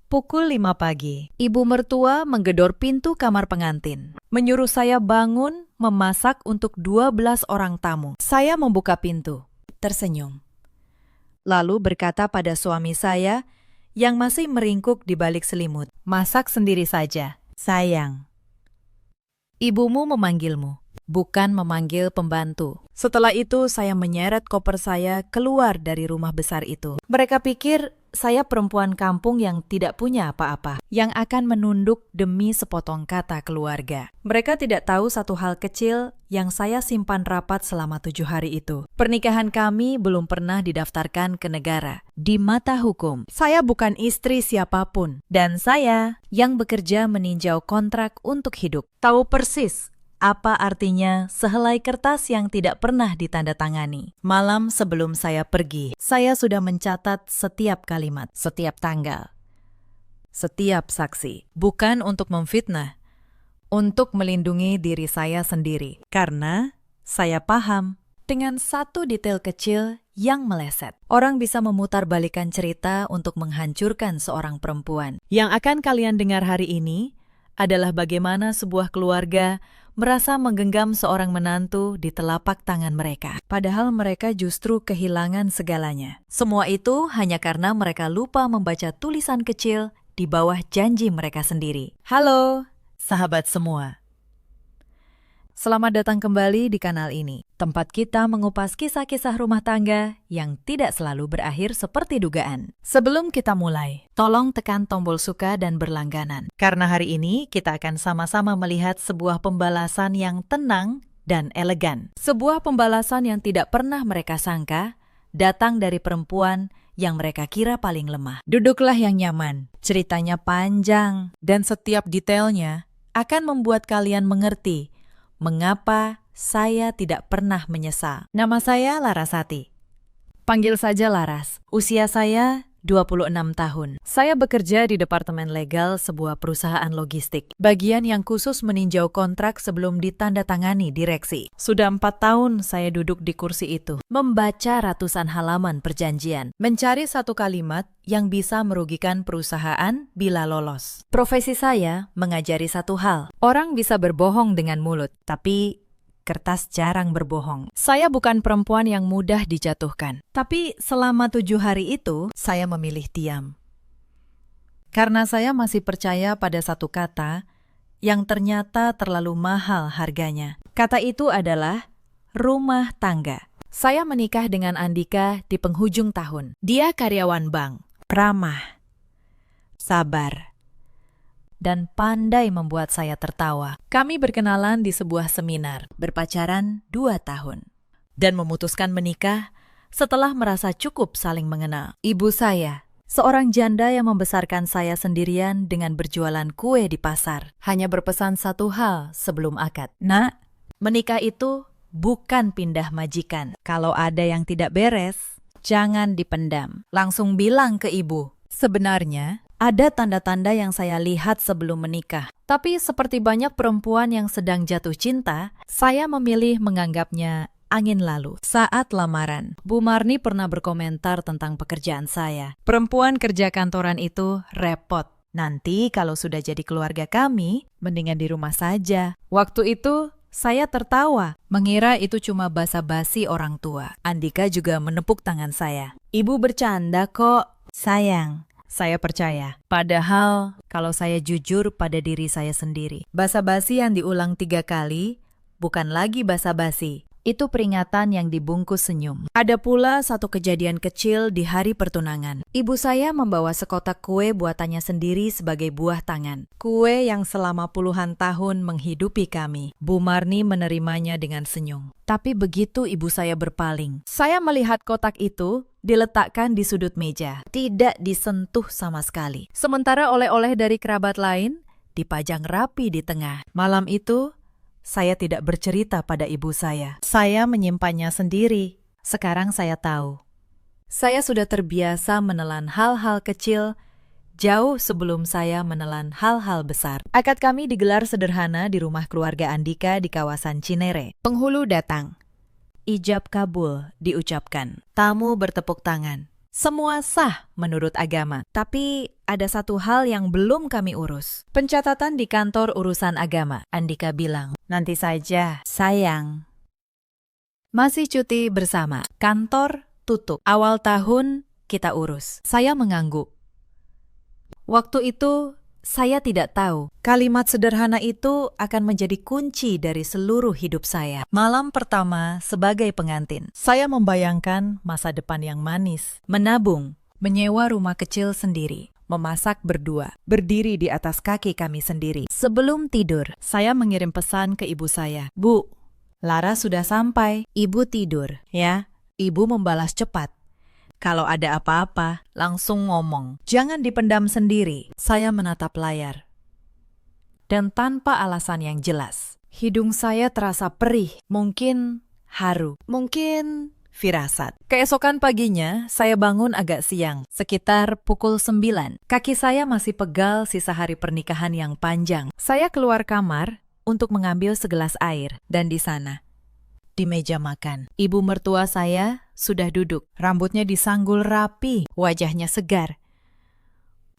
Pukul 5 pagi, ibu mertua menggedor pintu kamar pengantin. Menyuruh saya bangun memasak untuk 12 orang tamu. Saya membuka pintu, tersenyum. Lalu berkata pada suami saya yang masih meringkuk di balik selimut, "Masak sendiri saja, sayang. Ibumu memanggilmu, bukan memanggil pembantu." Setelah itu saya menyeret koper saya keluar dari rumah besar itu. Mereka pikir saya perempuan kampung yang tidak punya apa-apa, yang akan menunduk demi sepotong kata keluarga. Mereka tidak tahu satu hal kecil yang saya simpan rapat selama 7 hari itu. Pernikahan kami belum pernah didaftarkan ke negara. Di mata hukum, saya bukan istri siapapun. Dan saya yang bekerja meninjau kontrak untuk hidup. Tahu persis apa artinya sehelai kertas yang tidak pernah ditandatangani. Malam sebelum saya pergi, saya sudah mencatat setiap kalimat, setiap tanggal, setiap saksi. Bukan untuk memfitnah, untuk melindungi diri saya sendiri. Karena saya paham dengan satu detail kecil yang meleset. Orang bisa memutarbalikkan cerita untuk menghancurkan seorang perempuan. Yang akan kalian dengar hari ini adalah bagaimana sebuah keluarga merasa menggenggam seorang menantu di telapak tangan mereka. Padahal mereka justru kehilangan segalanya. Semua itu hanya karena mereka lupa membaca tulisan kecil di bawah janji mereka sendiri. Halo, sahabat semua. Selamat datang kembali di kanal ini, tempat kita mengupas kisah-kisah rumah tangga yang tidak selalu berakhir seperti dugaan. Sebelum kita mulai, tolong tekan tombol suka dan berlangganan. Karena hari ini kita akan sama-sama melihat sebuah pembalasan yang tenang dan elegan. Sebuah pembalasan yang tidak pernah mereka sangka datang dari perempuan yang mereka kira paling lemah. Duduklah yang nyaman, ceritanya panjang dan setiap detailnya akan membuat kalian mengerti mengapa saya tidak pernah menyesal. Nama saya Larasati. Panggil saja Laras. Usia saya 26 tahun. Saya bekerja di Departemen Legal sebuah perusahaan logistik. Bagian yang khusus meninjau kontrak sebelum ditandatangani direksi. Sudah 4 tahun saya duduk di kursi itu. Membaca ratusan halaman perjanjian. Mencari satu kalimat yang bisa merugikan perusahaan bila lolos. Profesi saya mengajari satu hal. Orang bisa berbohong dengan mulut, tapi kertas jarang berbohong. Saya bukan perempuan yang mudah dijatuhkan. Tapi selama 7 hari itu, saya memilih diam. Karena saya masih percaya pada satu kata yang ternyata terlalu mahal harganya. Kata itu adalah rumah tangga. Saya menikah dengan Andika di penghujung tahun. Dia karyawan bank, ramah, sabar, dan pandai membuat saya tertawa. Kami berkenalan di sebuah seminar, berpacaran 2 tahun, dan memutuskan menikah setelah merasa cukup saling mengenal. Ibu saya, seorang janda yang membesarkan saya sendirian dengan berjualan kue di pasar, hanya berpesan satu hal sebelum akad. "Nak, menikah itu bukan pindah majikan. Kalau ada yang tidak beres, jangan dipendam. Langsung bilang ke ibu." Sebenarnya, ada tanda-tanda yang saya lihat sebelum menikah. Tapi seperti banyak perempuan yang sedang jatuh cinta, saya memilih menganggapnya angin lalu. Saat lamaran, Bu Marni pernah berkomentar tentang pekerjaan saya. "Perempuan kerja kantoran itu repot. Nanti kalau sudah jadi keluarga kami, mendingan di rumah saja." Waktu itu, saya tertawa, mengira itu cuma basa-basi orang tua. Andika juga menepuk tangan saya. "Ibu bercanda kok, sayang." Saya percaya. Padahal, kalau saya jujur pada diri saya sendiri, basa-basi yang diulang 3 kali bukan lagi basa-basi. Itu peringatan yang dibungkus senyum. Ada pula satu kejadian kecil di hari pertunangan. Ibu saya membawa sekotak kue buatannya sendiri sebagai buah tangan. Kue yang selama puluhan tahun menghidupi kami. Bu Marni menerimanya dengan senyum. Tapi begitu ibu saya berpaling, saya melihat kotak itu diletakkan di sudut meja. Tidak disentuh sama sekali. Sementara oleh-oleh dari kerabat lain dipajang rapi di tengah. Malam itu, saya tidak bercerita pada ibu saya. Saya menyimpannya sendiri. Sekarang saya tahu. Saya sudah terbiasa menelan hal-hal kecil jauh sebelum saya menelan hal-hal besar. Akad kami digelar sederhana di rumah keluarga Andika di kawasan Cinere. Penghulu datang. Ijab kabul diucapkan. Tamu bertepuk tangan. Semua sah menurut agama, tapi ada satu hal yang belum kami urus. Pencatatan di kantor urusan agama. Andika bilang, nanti saja, sayang. Masih cuti bersama. Kantor tutup. Awal tahun kita urus. Saya mengangguk. Waktu itu saya tidak tahu kalimat sederhana itu akan menjadi kunci dari seluruh hidup saya. Malam pertama sebagai pengantin, saya membayangkan masa depan yang manis. Menabung, menyewa rumah kecil sendiri, memasak berdua, berdiri di atas kaki kami sendiri. Sebelum tidur, saya mengirim pesan ke ibu saya. Bu, Lara sudah sampai. Ibu tidur, ya. Ibu membalas cepat. Kalau ada apa-apa, langsung ngomong. Jangan dipendam sendiri. Saya menatap layar. Dan tanpa alasan yang jelas, hidung saya terasa perih, mungkin haru, mungkin firasat. Keesokan paginya, saya bangun agak siang, sekitar pukul 9. Kaki saya masih pegal sisa hari pernikahan yang panjang. Saya keluar kamar untuk mengambil segelas air, dan di sana, di meja makan, ibu mertua saya sudah duduk, rambutnya disanggul rapi, wajahnya segar.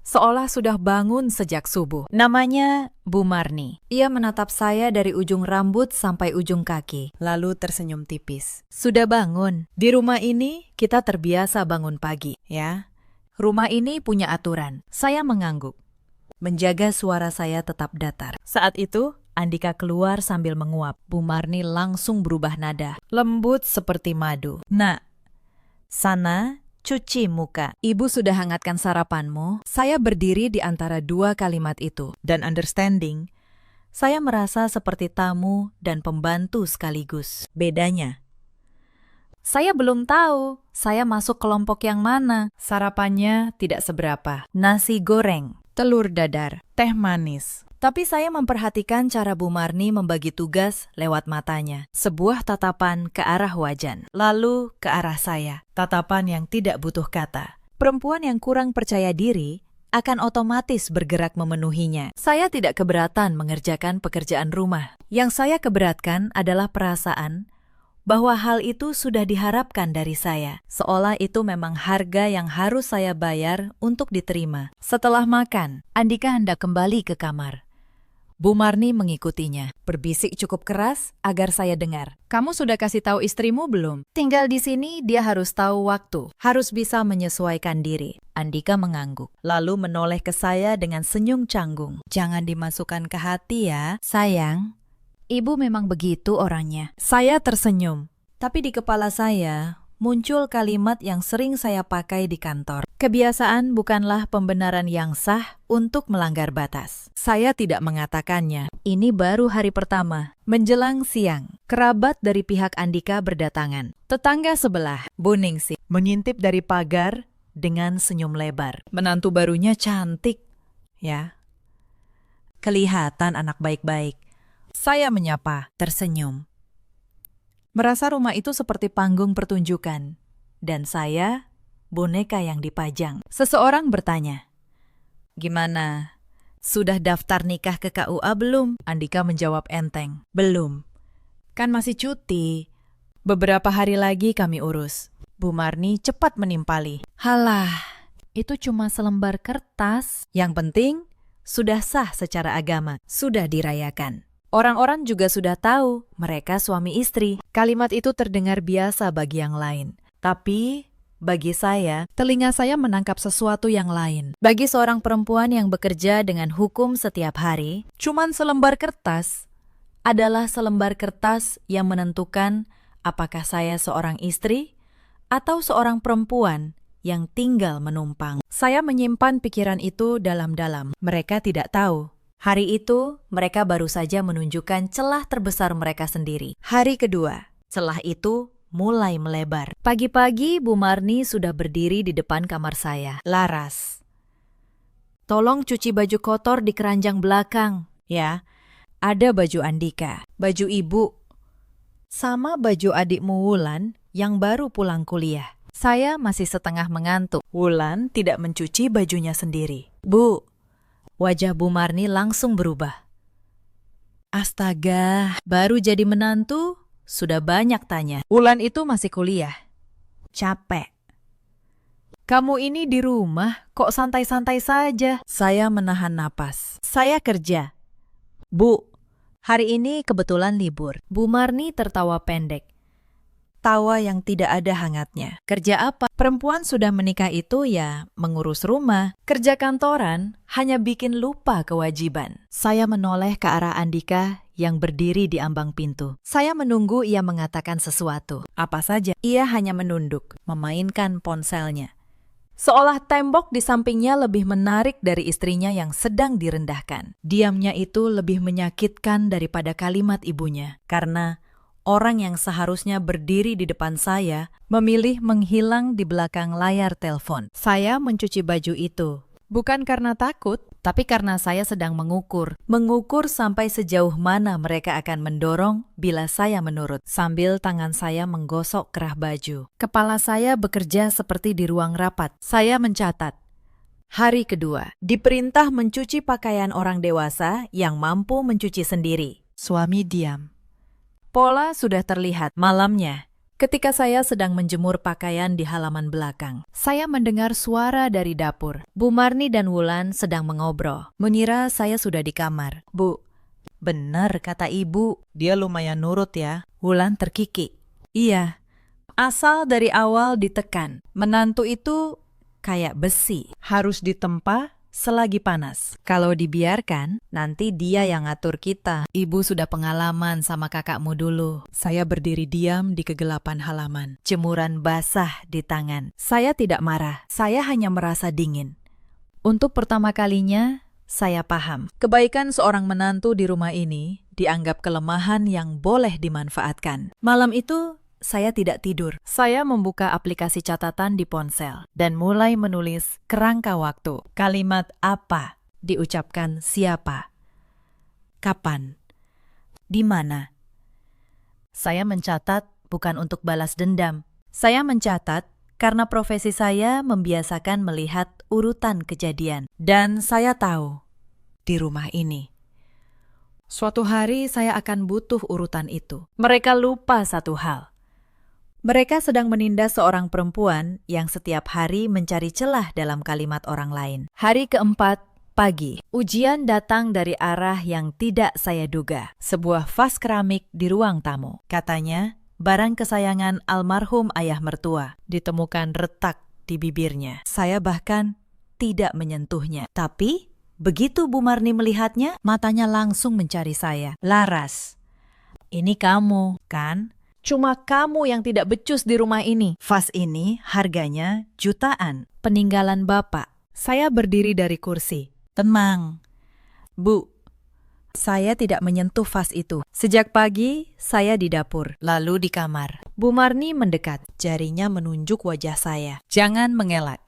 Seolah sudah bangun sejak subuh. Namanya Bu Marni. Ia menatap saya dari ujung rambut sampai ujung kaki, lalu tersenyum tipis. Sudah bangun. Di rumah ini kita terbiasa bangun pagi, ya. Rumah ini punya aturan. Saya mengangguk, menjaga suara saya tetap datar. Saat itu, Andika keluar sambil menguap. Bu Marni langsung berubah nada, lembut seperti madu. Nak, sana cuci muka. Ibu sudah hangatkan sarapanmu. Saya berdiri di antara dua kalimat itu. Dan understanding, saya merasa seperti tamu dan pembantu sekaligus. Bedanya, saya belum tahu saya masuk kelompok yang mana. Sarapannya tidak seberapa. Nasi goreng, telur dadar, teh manis. Tapi saya memperhatikan cara Bu Marni membagi tugas lewat matanya. Sebuah tatapan ke arah Wajan, lalu ke arah saya. Tatapan yang tidak butuh kata. Perempuan yang kurang percaya diri akan otomatis bergerak memenuhinya. Saya tidak keberatan mengerjakan pekerjaan rumah. Yang saya keberatkan adalah perasaan bahwa hal itu sudah diharapkan dari saya. Seolah itu memang harga yang harus saya bayar untuk diterima. Setelah makan, Andika hendak kembali ke kamar. Bu Marni mengikutinya, berbisik cukup keras agar saya dengar. Kamu sudah kasih tahu istrimu belum? Tinggal di sini dia harus tahu waktu, harus bisa menyesuaikan diri. Andika mengangguk, lalu menoleh ke saya dengan senyum canggung. Jangan dimasukkan ke hati ya, sayang. Ibu memang begitu orangnya. Saya tersenyum, tapi di kepala saya muncul kalimat yang sering saya pakai di kantor. Kebiasaan bukanlah pembenaran yang sah untuk melanggar batas. Saya tidak mengatakannya. Ini baru hari pertama. Menjelang siang, kerabat dari pihak Andika berdatangan. Tetangga sebelah, Bu Ningsih, mengintip dari pagar dengan senyum lebar. Menantu barunya cantik, ya. Kelihatan anak baik-baik. Saya menyapa, tersenyum. Merasa rumah itu seperti panggung pertunjukan. Dan saya, boneka yang dipajang. Seseorang bertanya, "Gimana? Sudah daftar nikah ke KUA belum?" Andika menjawab enteng, "Belum. Kan masih cuti. Beberapa hari lagi kami urus." Bu Marni cepat menimpali, "Halah, itu cuma selembar kertas. Yang penting, sudah sah secara agama, sudah dirayakan. Orang-orang juga sudah tahu mereka suami istri." Kalimat itu terdengar biasa bagi yang lain. Tapi bagi saya, telinga saya menangkap sesuatu yang lain. Bagi seorang perempuan yang bekerja dengan hukum setiap hari, cuman selembar kertas adalah selembar kertas yang menentukan apakah saya seorang istri atau seorang perempuan yang tinggal menumpang. Saya menyimpan pikiran itu dalam-dalam. Mereka tidak tahu. Hari itu, mereka baru saja menunjukkan celah terbesar mereka sendiri. Hari kedua, celah itu mulai melebar. Pagi-pagi, Bu Marni sudah berdiri di depan kamar saya. "Laras, tolong cuci baju kotor di keranjang belakang, ya. Ada baju Andika, baju ibu, sama baju adikmu Wulan yang baru pulang kuliah." Saya masih setengah mengantuk. Wulan tidak mencuci bajunya sendiri. "Bu," wajah Bu Marni langsung berubah. Astaga, baru jadi menantu, sudah banyak tanya. Wulan itu masih kuliah. Capek. Kamu ini di rumah, kok santai-santai saja? Saya menahan napas. Saya kerja. Bu, hari ini kebetulan libur. Bu Marni tertawa pendek. Tawa yang tidak ada hangatnya. Kerja apa? Perempuan sudah menikah itu ya mengurus rumah. Kerja kantoran hanya bikin lupa kewajiban. Saya menoleh ke arah Andika yang berdiri di ambang pintu. Saya menunggu ia mengatakan sesuatu. Apa saja? Ia hanya menunduk, memainkan ponselnya. Seolah tembok di sampingnya lebih menarik dari istrinya yang sedang direndahkan. Diamnya itu lebih menyakitkan daripada kalimat ibunya. Karena orang yang seharusnya berdiri di depan saya memilih menghilang di belakang layar telepon. Saya mencuci baju itu. Bukan karena takut, tapi karena saya sedang mengukur. Mengukur sampai sejauh mana mereka akan mendorong bila saya menurut. Sambil tangan saya menggosok kerah baju. Kepala saya bekerja seperti di ruang rapat. Saya mencatat. Hari kedua, diperintah mencuci pakaian orang dewasa yang mampu mencuci sendiri. Suami diam. Pola sudah terlihat malamnya. Ketika saya sedang menjemur pakaian di halaman belakang, saya mendengar suara dari dapur. Bu Marni dan Wulan sedang mengobrol. Mengira saya sudah di kamar. Bu, benar kata ibu, dia lumayan nurut ya. Wulan terkikik. Iya, asal dari awal ditekan. Menantu itu kayak besi, harus ditempa selagi panas. Kalau dibiarkan, nanti dia yang ngatur kita. Ibu sudah pengalaman sama kakakmu dulu. Saya berdiri diam di kegelapan halaman. Jemuran basah di tangan. Saya tidak marah, saya hanya merasa dingin. Untuk pertama kalinya, saya paham. Kebaikan seorang menantu di rumah ini dianggap kelemahan yang boleh dimanfaatkan. Malam itu, saya tidak tidur. Saya membuka aplikasi catatan di ponsel dan mulai menulis kerangka waktu. Kalimat apa diucapkan siapa? Kapan? Di mana? Saya mencatat bukan untuk balas dendam. Saya mencatat karena profesi saya membiasakan melihat urutan kejadian. Dan saya tahu, di rumah ini, suatu hari saya akan butuh urutan itu. Mereka lupa satu hal. Mereka sedang menindas seorang perempuan yang setiap hari mencari celah dalam kalimat orang lain. Hari keempat, pagi. Ujian datang dari arah yang tidak saya duga. Sebuah vas keramik di ruang tamu. Katanya, barang kesayangan almarhum ayah mertua. Ditemukan retak di bibirnya. Saya bahkan tidak menyentuhnya. Tapi, begitu Bu Marni melihatnya, matanya langsung mencari saya. Laras, ini kamu, kan? Cuma kamu yang tidak becus di rumah ini. Vas ini harganya jutaan. Peninggalan bapak. Saya berdiri dari kursi. Tenang. Bu, saya tidak menyentuh vas itu. Sejak pagi, saya di dapur, lalu di kamar. Bu Marni mendekat. Jarinya menunjuk wajah saya. Jangan mengelak.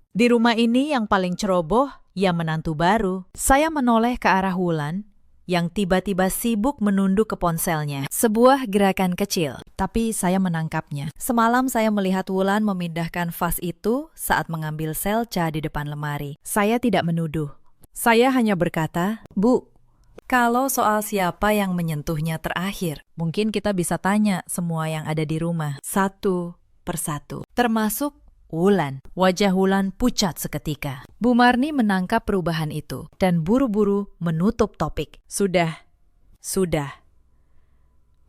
Di rumah ini yang paling ceroboh, ya menantu baru. Saya menoleh ke arah Wulan, yang tiba-tiba sibuk menunduk ke ponselnya. Sebuah gerakan kecil, tapi saya menangkapnya. Semalam saya melihat Wulan memindahkan vas itu saat mengambil selca di depan lemari. Saya tidak menuduh. Saya hanya berkata, Bu, kalau soal siapa yang menyentuhnya terakhir, mungkin kita bisa tanya semua yang ada di rumah, satu persatu. Termasuk Wulan. Wajah Wulan pucat seketika. Bu Marni menangkap perubahan itu dan buru-buru menutup topik. Sudah.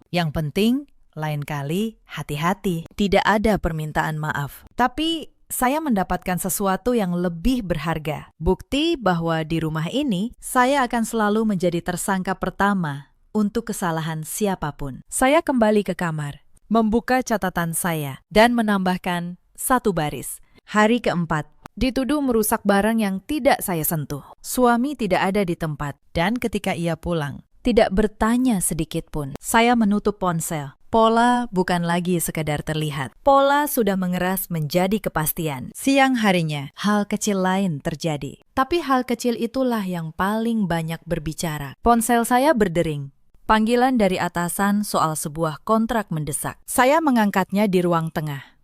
Yang penting, lain kali hati-hati. Tidak ada permintaan maaf. Tapi saya mendapatkan sesuatu yang lebih berharga. Bukti bahwa di rumah ini, saya akan selalu menjadi tersangka pertama untuk kesalahan siapapun. Saya kembali ke kamar, membuka catatan saya, dan menambahkan satu baris. Hari keempat, dituduh merusak barang yang tidak saya sentuh. Suami tidak ada di tempat, dan ketika ia pulang, tidak bertanya sedikit pun. Saya menutup ponsel. Pola bukan lagi sekadar terlihat. Pola sudah mengeras menjadi kepastian. Siang harinya, hal kecil lain terjadi. Tapi hal kecil itulah yang paling banyak berbicara. Ponsel saya berdering. Panggilan dari atasan soal sebuah kontrak mendesak. Saya mengangkatnya di ruang tengah.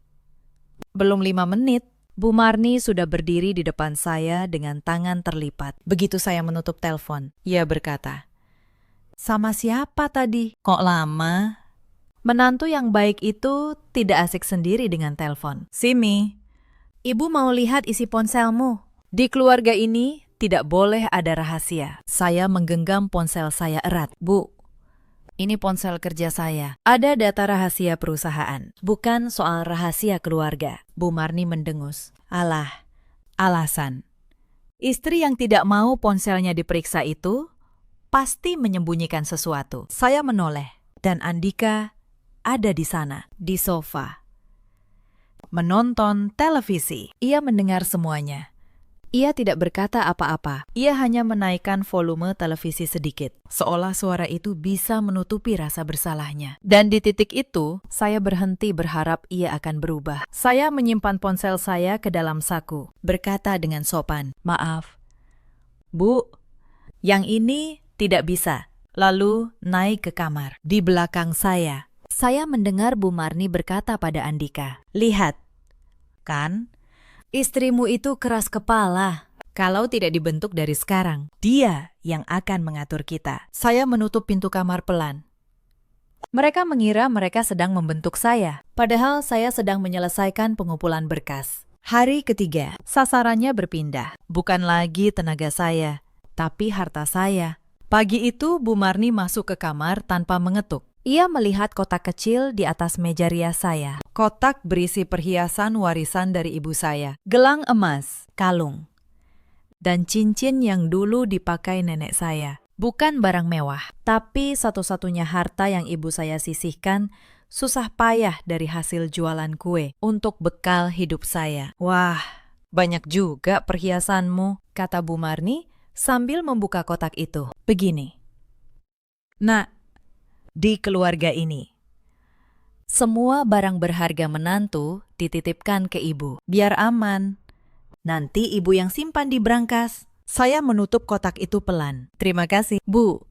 Belum 5 menit, Bu Marni sudah berdiri di depan saya dengan tangan terlipat. Begitu saya menutup telepon, ia berkata, "Sama siapa tadi? Kok lama?" Menantu yang baik itu tidak asik sendiri dengan telepon. "Simi, Ibu mau lihat isi ponselmu. Di keluarga ini tidak boleh ada rahasia. Saya menggenggam ponsel saya erat. Bu, ini ponsel kerja saya. Ada data rahasia perusahaan, bukan soal rahasia keluarga. Bu Marni mendengus. Alah, alasan. Istri yang tidak mau ponselnya diperiksa itu pasti menyembunyikan sesuatu. Saya menoleh, dan Andika ada di sana, di sofa. Menonton televisi. Ia mendengar semuanya. Ia tidak berkata apa-apa. Ia hanya menaikkan volume televisi sedikit, seolah suara itu bisa menutupi rasa bersalahnya. Dan di titik itu, saya berhenti berharap ia akan berubah. Saya menyimpan ponsel saya ke dalam saku, berkata dengan sopan, "Maaf, Bu, yang ini tidak bisa." Lalu naik ke kamar. Di belakang saya mendengar Bu Marni berkata pada Andika, "Lihat, kan? Istrimu itu keras kepala. Kalau tidak dibentuk dari sekarang, dia yang akan mengatur kita." Saya menutup pintu kamar pelan. Mereka mengira mereka sedang membentuk saya, padahal saya sedang menyelesaikan pengumpulan berkas. Hari ketiga, sasarannya berpindah. Bukan lagi tenaga saya, tapi harta saya. Pagi itu, Bu Marni masuk ke kamar tanpa mengetuk. Ia melihat kotak kecil di atas meja rias saya. Kotak berisi perhiasan warisan dari ibu saya. Gelang emas, kalung, dan cincin yang dulu dipakai nenek saya. Bukan barang mewah, tapi satu-satunya harta yang ibu saya sisihkan susah payah dari hasil jualan kue untuk bekal hidup saya. Wah, banyak juga perhiasanmu, kata Bu Marni sambil membuka kotak itu. Begini. Nah, di keluarga ini, semua barang berharga menantu dititipkan ke ibu. Biar aman. Nanti ibu yang simpan di brankas. Saya menutup kotak itu pelan. Terima kasih, Bu.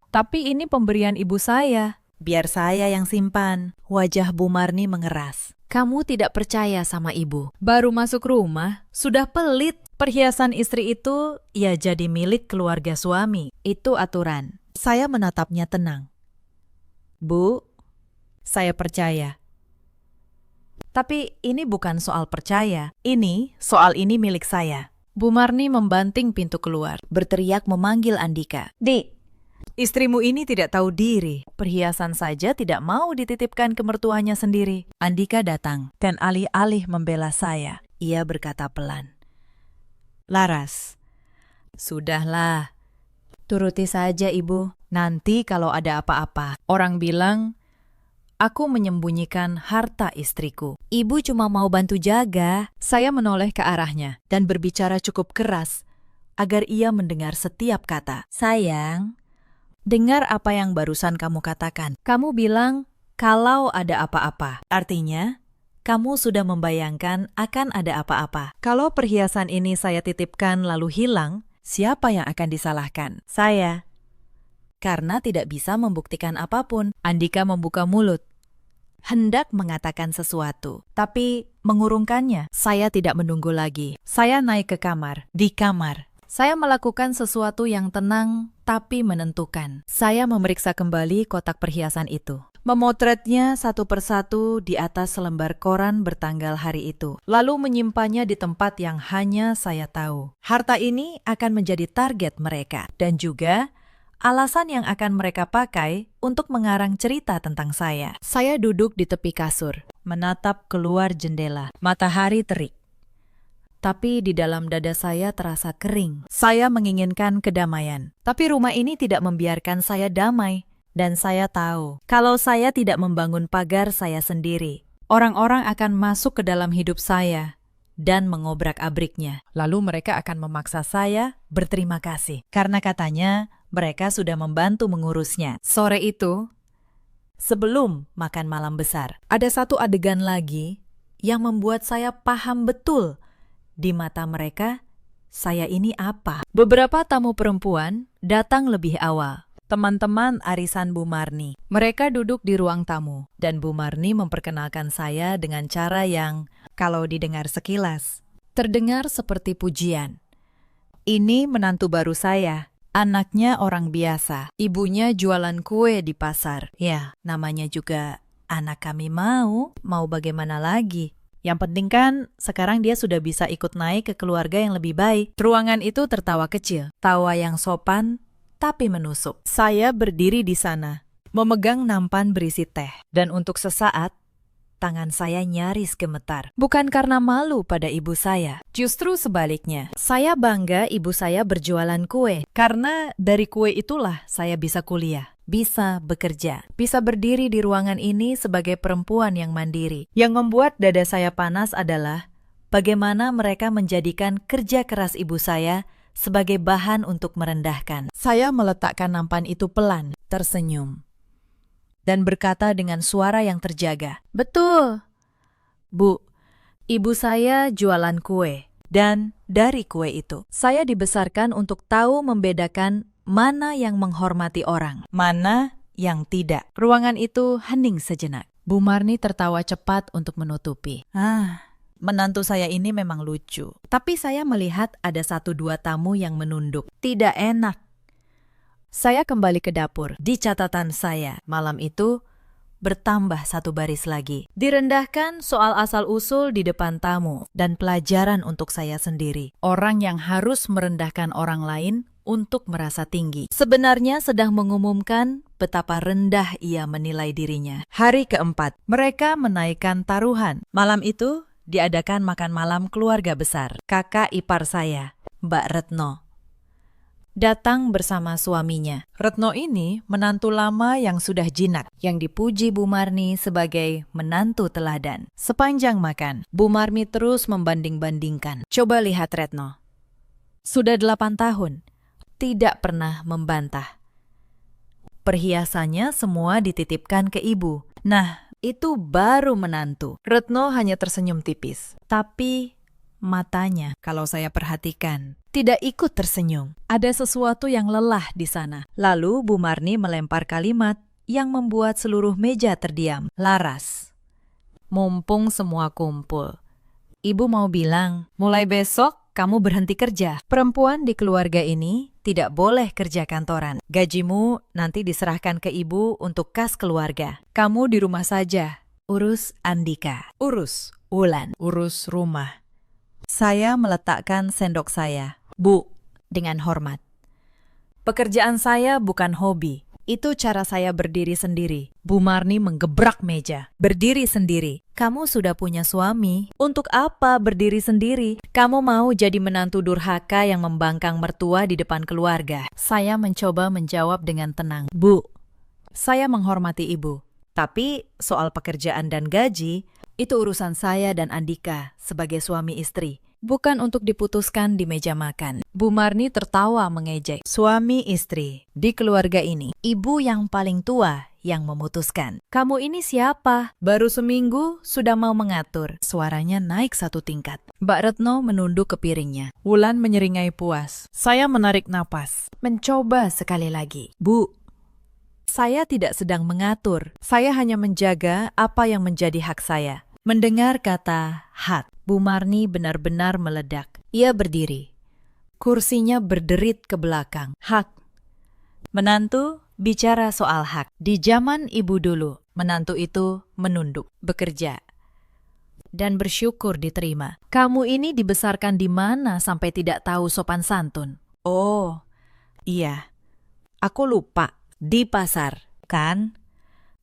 Tapi ini pemberian ibu saya. Biar saya yang simpan. Wajah Bu Marni mengeras. Kamu tidak percaya sama ibu. Baru masuk rumah, sudah pelit. Perhiasan istri itu ya jadi milik keluarga suami. Itu aturan. Saya menatapnya tenang. Bu, saya percaya. Tapi ini bukan soal percaya. Soal ini milik saya. Bu Marni membanting pintu keluar, berteriak memanggil Andika. Dik, istrimu ini tidak tahu diri. Perhiasan saja tidak mau dititipkan ke mertuanya sendiri. Andika datang dan alih-alih membela saya, ia berkata pelan. Laras, sudahlah. Turuti saja, Ibu. Nanti kalau ada apa-apa, orang bilang, aku menyembunyikan harta istriku. Ibu cuma mau bantu jaga. Saya menoleh ke arahnya dan berbicara cukup keras agar ia mendengar setiap kata. Sayang, dengar apa yang barusan kamu katakan. Kamu bilang kalau ada apa-apa. Artinya, kamu sudah membayangkan akan ada apa-apa. Kalau perhiasan ini saya titipkan lalu hilang, siapa yang akan disalahkan? Saya. Karena tidak bisa membuktikan apapun. Andika membuka mulut, hendak mengatakan sesuatu, tapi mengurungkannya. Saya tidak menunggu lagi. Saya naik ke kamar. Di kamar, saya melakukan sesuatu yang tenang tapi menentukan. Saya memeriksa kembali kotak perhiasan itu. Memotretnya satu persatu di atas selembar koran bertanggal hari itu. Lalu menyimpannya di tempat yang hanya saya tahu. Harta ini akan menjadi target mereka. Dan juga alasan yang akan mereka pakai untuk mengarang cerita tentang saya. Saya duduk di tepi kasur, menatap keluar jendela. Matahari terik. Tapi di dalam dada saya terasa kering. Saya menginginkan kedamaian. Tapi rumah ini tidak membiarkan saya damai. Dan saya tahu, kalau saya tidak membangun pagar saya sendiri, orang-orang akan masuk ke dalam hidup saya dan mengobrak-abriknya. Lalu mereka akan memaksa saya berterima kasih. Karena katanya, mereka sudah membantu mengurusnya. Sore itu, sebelum makan malam besar, ada satu adegan lagi yang membuat saya paham betul di mata mereka, saya ini apa. Beberapa tamu perempuan datang lebih awal. Teman-teman arisan Bu Marni. Mereka duduk di ruang tamu, dan Bu Marni memperkenalkan saya dengan cara yang, kalau didengar sekilas, terdengar seperti pujian. Ini menantu baru saya. Anaknya orang biasa, ibunya jualan kue di pasar. Ya, namanya juga anak kami mau bagaimana lagi? Yang penting kan sekarang dia sudah bisa ikut naik ke keluarga yang lebih baik. Ruangan itu tertawa kecil, tawa yang sopan tapi menusuk. Saya berdiri di sana, memegang nampan berisi teh. Dan untuk sesaat, tangan saya nyaris gemetar. Bukan karena malu pada ibu saya, justru sebaliknya. Saya bangga ibu saya berjualan kue. Karena dari kue itulah saya bisa kuliah, bisa bekerja, bisa berdiri di ruangan ini sebagai perempuan yang mandiri. Yang membuat dada saya panas adalah bagaimana mereka menjadikan kerja keras ibu saya sebagai bahan untuk merendahkan. Saya meletakkan nampan itu pelan, tersenyum, dan berkata dengan suara yang terjaga, Betul. Bu, ibu saya jualan kue. Dan dari kue itu, saya dibesarkan untuk tahu membedakan mana yang menghormati orang, mana yang tidak. Ruangan itu hening sejenak. Bu Marni tertawa cepat untuk menutupi. Menantu saya ini memang lucu. Tapi saya melihat ada 1-2 tamu yang menunduk. Tidak enak. Saya kembali ke dapur. Di catatan saya, malam itu bertambah 1 baris lagi. Direndahkan soal asal-usul di depan tamu dan pelajaran untuk saya sendiri. Orang yang harus merendahkan orang lain untuk merasa tinggi. Sebenarnya sedang mengumumkan betapa rendah ia menilai dirinya. Hari keempat, mereka menaikkan taruhan. Malam itu diadakan makan malam keluarga besar. Kakak ipar saya, Mbak Retno, datang bersama suaminya. Retno ini menantu lama yang sudah jinak, yang dipuji Bu Marni sebagai menantu teladan. Sepanjang makan, Bu Marni terus membanding-bandingkan. Coba lihat Retno. Sudah 8 tahun, tidak pernah membantah. Perhiasannya semua dititipkan ke ibu. Nah, itu baru menantu. Retno hanya tersenyum tipis. Tapi matanya, kalau saya perhatikan, tidak ikut tersenyum. Ada sesuatu yang lelah di sana. Lalu Bu Marni melempar kalimat yang membuat seluruh meja terdiam. Laras. Mumpung semua kumpul, ibu mau bilang, mulai besok kamu berhenti kerja. Perempuan di keluarga ini tidak boleh kerja kantoran. Gajimu nanti diserahkan ke ibu untuk kas keluarga. Kamu di rumah saja. Urus Andika. Urus Wulan. Urus rumah. Saya meletakkan sendok saya. Bu, dengan hormat. Pekerjaan saya bukan hobi. Itu cara saya berdiri sendiri. Bu Marni menggebrak meja. Berdiri sendiri. Kamu sudah punya suami. Untuk apa berdiri sendiri? Kamu mau jadi menantu durhaka yang membangkang mertua di depan keluarga. Saya mencoba menjawab dengan tenang. Bu, saya menghormati ibu. Tapi soal pekerjaan dan gaji, itu urusan saya dan Andika sebagai suami istri. Bukan untuk diputuskan di meja makan. Bu Marni tertawa mengejek. Suami istri di keluarga ini, ibu yang paling tua yang memutuskan. Kamu ini siapa? Baru seminggu sudah mau mengatur. Suaranya naik 1 tingkat. Mbak Retno menunduk ke piringnya. Wulan menyeringai puas. Saya menarik napas. Mencoba sekali lagi. Bu, saya tidak sedang mengatur. Saya hanya menjaga apa yang menjadi hak saya. Mendengar kata hak, Bu Marni benar-benar meledak. Ia berdiri. Kursinya berderit ke belakang. Hak. Menantu bicara soal hak. Di zaman ibu dulu, menantu itu menunduk, bekerja, dan bersyukur diterima. Kamu ini dibesarkan di mana sampai tidak tahu sopan santun? Oh, iya. Aku lupa. Di pasar, kan?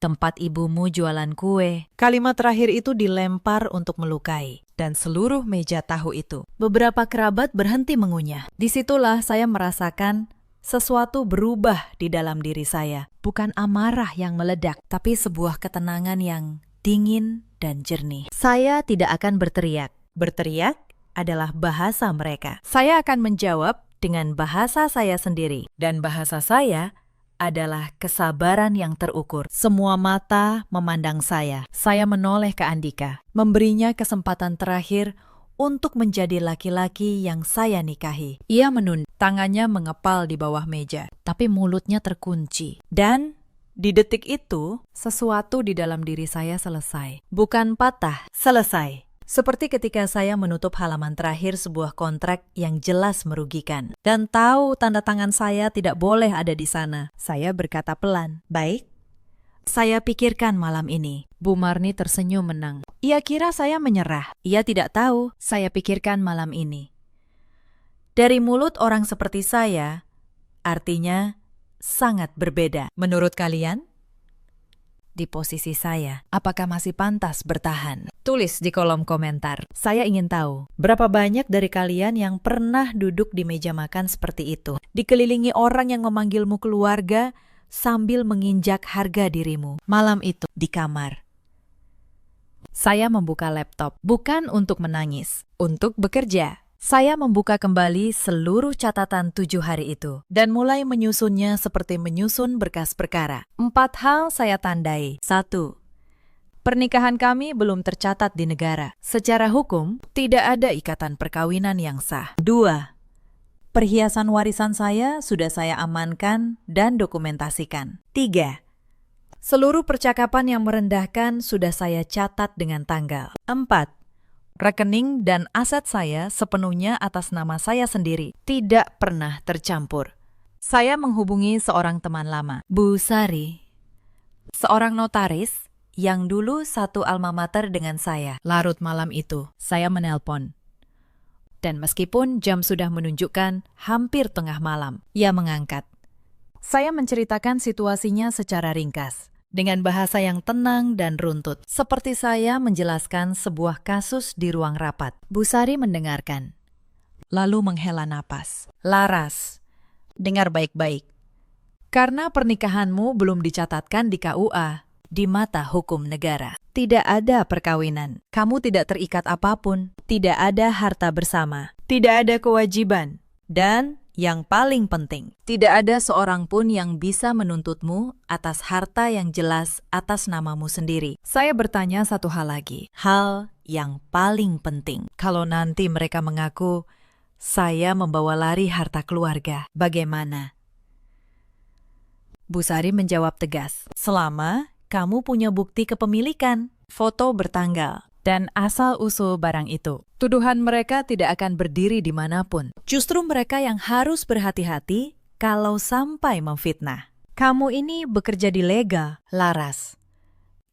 Tempat ibumu jualan kue. Kalimat terakhir itu dilempar untuk melukai. Dan seluruh meja tahu itu. Beberapa kerabat berhenti mengunyah. Disitulah saya merasakan sesuatu berubah di dalam diri saya. Bukan amarah yang meledak, tapi sebuah ketenangan yang dingin dan jernih. Saya tidak akan berteriak. Berteriak adalah bahasa mereka. Saya akan menjawab dengan bahasa saya sendiri. Dan bahasa saya adalah kesabaran yang terukur. Semua mata memandang saya. Saya menoleh ke Andika, memberinya kesempatan terakhir untuk menjadi laki-laki yang saya nikahi. Ia menunduk, tangannya mengepal di bawah meja, tapi mulutnya terkunci. Dan di detik itu, sesuatu di dalam diri saya selesai. Bukan patah, selesai. Seperti ketika saya menutup halaman terakhir sebuah kontrak yang jelas merugikan. Dan tahu tanda tangan saya tidak boleh ada di sana. Saya berkata pelan, baik, Saya pikirkan malam ini. Bu Marni tersenyum menang. Ia kira saya menyerah. Ia tidak tahu saya pikirkan malam ini. Dari mulut orang seperti saya, artinya sangat berbeda. Menurut kalian? Di posisi saya, apakah masih pantas bertahan? Tulis di kolom komentar. Saya ingin tahu, berapa banyak dari kalian yang pernah duduk di meja makan seperti itu, dikelilingi orang yang memanggilmu keluarga sambil menginjak harga dirimu. Malam itu di kamar, saya membuka laptop, bukan untuk menangis, untuk bekerja. Saya membuka kembali seluruh catatan 7 hari itu dan mulai menyusunnya seperti menyusun berkas perkara. 4 hal saya tandai. 1. Pernikahan kami belum tercatat di negara. Secara hukum, tidak ada ikatan perkawinan yang sah. 2. Perhiasan warisan saya sudah saya amankan dan dokumentasikan. 3. Seluruh percakapan yang merendahkan sudah saya catat dengan tanggal. 4. Rekening dan aset saya sepenuhnya atas nama saya sendiri, tidak pernah tercampur. Saya menghubungi seorang teman lama, Bu Sari, seorang notaris yang dulu satu alma mater dengan saya. Larut malam itu, saya menelpon. Dan meskipun jam sudah menunjukkan hampir tengah malam, ia mengangkat. Saya menceritakan situasinya secara ringkas, dengan bahasa yang tenang dan runtut, seperti saya menjelaskan sebuah kasus di ruang rapat. Bu Sari mendengarkan, lalu menghela napas. Laras, dengar baik-baik. Karena pernikahanmu belum dicatatkan di KUA, di mata hukum negara. Tidak ada perkawinan, kamu tidak terikat apapun, tidak ada harta bersama, tidak ada kewajiban, dan yang paling penting, tidak ada seorang pun yang bisa menuntutmu atas harta yang jelas atas namamu sendiri. Saya bertanya satu hal lagi, hal yang paling penting. Kalau nanti mereka mengaku, saya membawa lari harta keluarga, bagaimana? Bu Sari menjawab tegas, selama kamu punya bukti kepemilikan, foto bertanggal, dan asal-usul barang itu. Tuduhan mereka tidak akan berdiri dimanapun. Justru mereka yang harus berhati-hati kalau sampai memfitnah. Kamu ini bekerja di legal, Laras.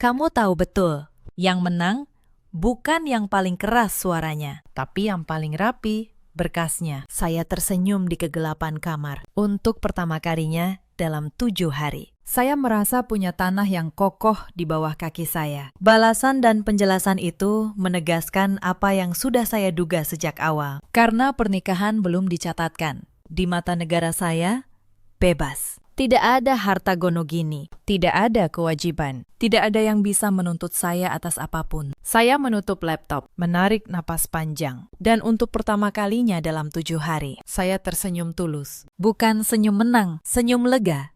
Kamu tahu betul, yang menang bukan yang paling keras suaranya, tapi yang paling rapi berkasnya. Saya tersenyum di kegelapan kamar. Untuk pertama kalinya dalam 7 hari. Saya merasa punya tanah yang kokoh di bawah kaki saya. Balasan dan penjelasan itu menegaskan apa yang sudah saya duga sejak awal. Karena pernikahan belum dicatatkan, di mata negara saya, bebas. Tidak ada harta gono gini, tidak ada kewajiban, tidak ada yang bisa menuntut saya atas apapun. Saya menutup laptop, menarik napas panjang. Dan untuk pertama kalinya dalam 7 hari, saya tersenyum tulus. Bukan senyum menang, senyum lega.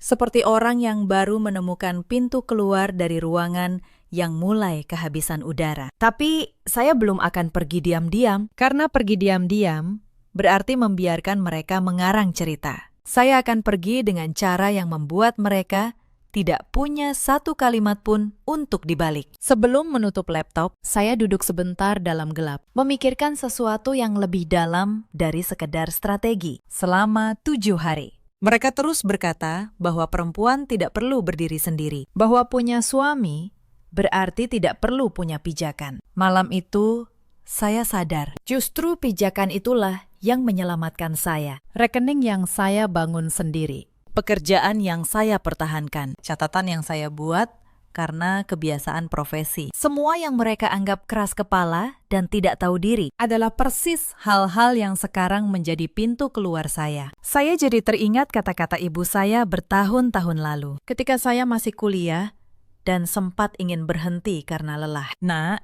Seperti orang yang baru menemukan pintu keluar dari ruangan yang mulai kehabisan udara. Tapi saya belum akan pergi diam-diam, karena pergi diam-diam berarti membiarkan mereka mengarang cerita. Saya akan pergi dengan cara yang membuat mereka tidak punya satu kalimat pun untuk dibalik. Sebelum menutup laptop, saya duduk sebentar dalam gelap, memikirkan sesuatu yang lebih dalam dari sekedar strategi selama 7 hari. Mereka terus berkata bahwa perempuan tidak perlu berdiri sendiri, bahwa punya suami berarti tidak perlu punya pijakan. Malam itu, saya sadar, justru pijakan itulah yang menyelamatkan saya. Rekening yang saya bangun sendiri, pekerjaan yang saya pertahankan, catatan yang saya buat karena kebiasaan profesi. Semua yang mereka anggap keras kepala dan tidak tahu diri adalah persis hal-hal yang sekarang menjadi pintu keluar saya. Saya jadi teringat kata-kata ibu saya bertahun-tahun lalu, ketika saya masih kuliah dan sempat ingin berhenti karena lelah. Nak,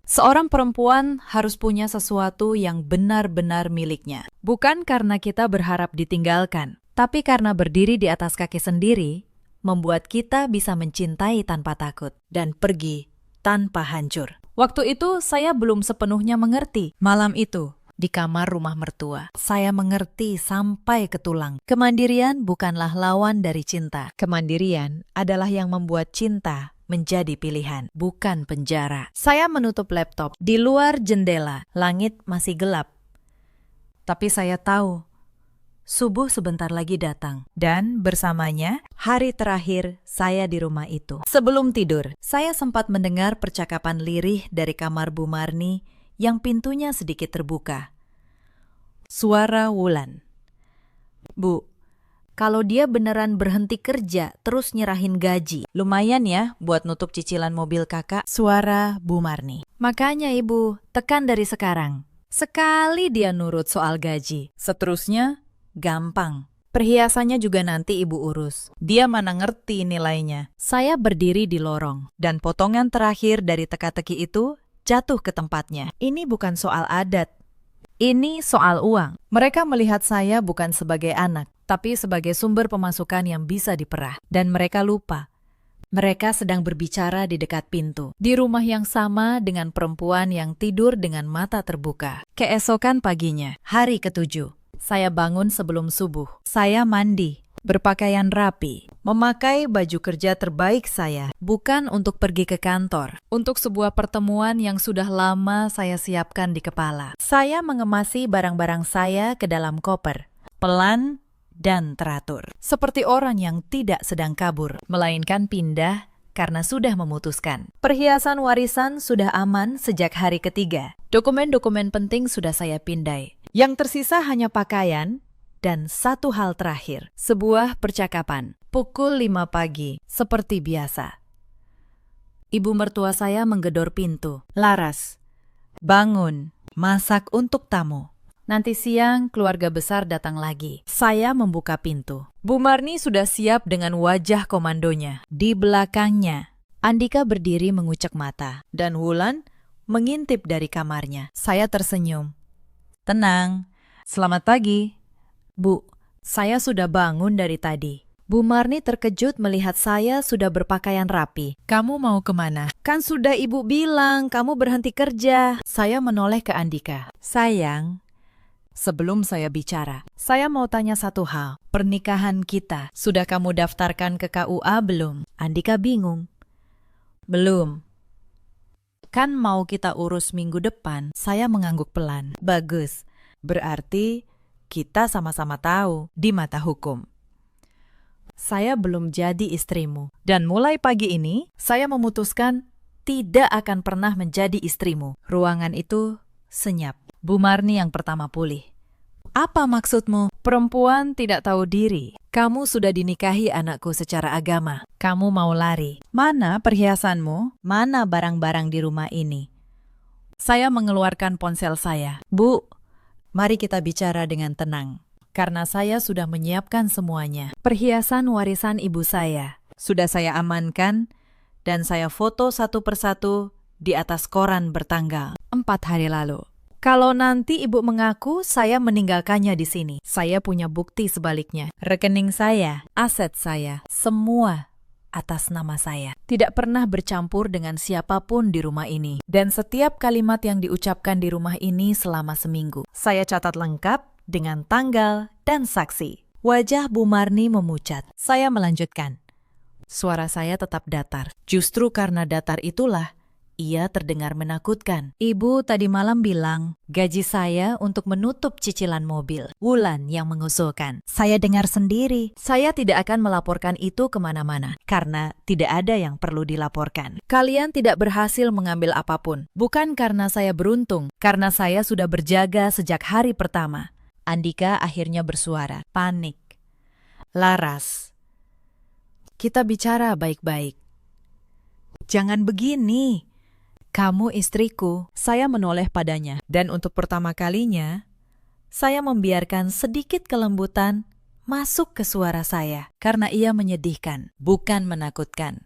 seorang perempuan harus punya sesuatu yang benar-benar miliknya. Bukan karena kita berharap ditinggalkan, tapi karena berdiri di atas kaki sendiri, membuat kita bisa mencintai tanpa takut dan pergi tanpa hancur. Waktu itu saya belum sepenuhnya mengerti. Malam itu, di kamar rumah mertua, saya mengerti sampai ke tulang. Kemandirian bukanlah lawan dari cinta. Kemandirian adalah yang membuat cinta menjadi pilihan, bukan penjara. Saya menutup laptop. Di luar jendela, langit masih gelap. Tapi saya tahu, subuh sebentar lagi datang, dan bersamanya Hari terakhir saya di rumah itu. Sebelum tidur, saya sempat mendengar percakapan lirih dari kamar Bu Marni yang pintunya sedikit terbuka. Suara Wulan. Bu, kalau dia beneran berhenti kerja terus nyerahin gaji, lumayan ya buat nutup cicilan mobil kakak. Suara Bu Marni. Makanya ibu, tekan dari sekarang. Sekali dia nurut soal gaji, seterusnya gampang. Perhiasannya juga nanti ibu urus. Dia mana ngerti nilainya. Saya berdiri di lorong, dan potongan terakhir dari teka-teki itu jatuh ke tempatnya. Ini bukan soal adat. Ini soal uang. Mereka melihat saya bukan sebagai anak, tapi sebagai sumber pemasukan yang bisa diperah. Dan mereka lupa. Mereka sedang berbicara di dekat pintu, di rumah yang sama dengan perempuan yang tidur dengan mata terbuka. Keesokan paginya, hari ke-7. Saya bangun sebelum subuh. Saya mandi, berpakaian rapi, memakai baju kerja terbaik saya, bukan untuk pergi ke kantor, untuk sebuah pertemuan yang sudah lama saya siapkan di kepala. Saya mengemasi barang-barang saya ke dalam koper, pelan dan teratur. Seperti orang yang tidak sedang kabur, melainkan pindah karena sudah memutuskan. Perhiasan warisan sudah aman sejak hari ketiga. Dokumen-dokumen penting sudah saya pindai. Yang tersisa hanya pakaian dan satu hal terakhir, sebuah percakapan. Pukul 5 pagi, seperti biasa. Ibu mertua saya menggedor pintu. Laras, bangun, masak untuk tamu. Nanti siang keluarga besar datang lagi. Saya membuka pintu. Bu Marni sudah siap dengan wajah komandonya. Di belakangnya, Andika berdiri mengucek mata. Dan Wulan mengintip dari kamarnya. Saya tersenyum. Tenang, selamat pagi. Bu, saya sudah bangun dari tadi. Bu Marni terkejut melihat saya sudah berpakaian rapi. Kamu mau kemana? Kan sudah ibu bilang kamu berhenti kerja. Saya menoleh ke Andika. Sayang, sebelum saya bicara, saya mau tanya satu hal. Pernikahan kita, sudah kamu daftarkan ke KUA belum? Andika bingung. Belum. Kan mau kita urus minggu depan. Saya mengangguk pelan. Bagus. Berarti kita sama-sama tahu di mata hukum. Saya belum jadi istrimu. Dan mulai pagi ini, saya memutuskan tidak akan pernah menjadi istrimu. Ruangan itu senyap. Bu Marni yang pertama pulih. Apa maksudmu? Perempuan tidak tahu diri. Kamu sudah dinikahi anakku secara agama. Kamu mau lari. Mana perhiasanmu? Mana barang-barang di rumah ini? Saya mengeluarkan ponsel saya. Bu, mari kita bicara dengan tenang. Karena saya sudah menyiapkan semuanya. Perhiasan warisan ibu saya sudah saya amankan dan saya foto satu persatu di atas koran bertanggal 4 hari lalu. Kalau nanti ibu mengaku saya meninggalkannya di sini, saya punya bukti sebaliknya. Rekening saya, aset saya, semua atas nama saya. Tidak pernah bercampur dengan siapapun di rumah ini. Dan setiap kalimat yang diucapkan di rumah ini selama seminggu, saya catat lengkap dengan tanggal dan saksi. Wajah Bu Marni memucat. Saya melanjutkan. Suara saya tetap datar. Justru karena datar itulah ia terdengar menakutkan. Ibu tadi malam bilang, gaji saya untuk menutup cicilan mobil. Wulan yang mengusulkan. Saya dengar sendiri. Saya tidak akan melaporkan itu kemana-mana. Karena tidak ada yang perlu dilaporkan. Kalian tidak berhasil mengambil apapun. Bukan karena saya beruntung. Karena saya sudah berjaga sejak hari pertama. Andika akhirnya bersuara. Panik. Laras, kita bicara baik-baik. Jangan begini. Kamu istriku. Saya menoleh padanya. Dan untuk pertama kalinya, saya membiarkan sedikit kelembutan masuk ke suara saya. Karena ia menyedihkan, bukan menakutkan.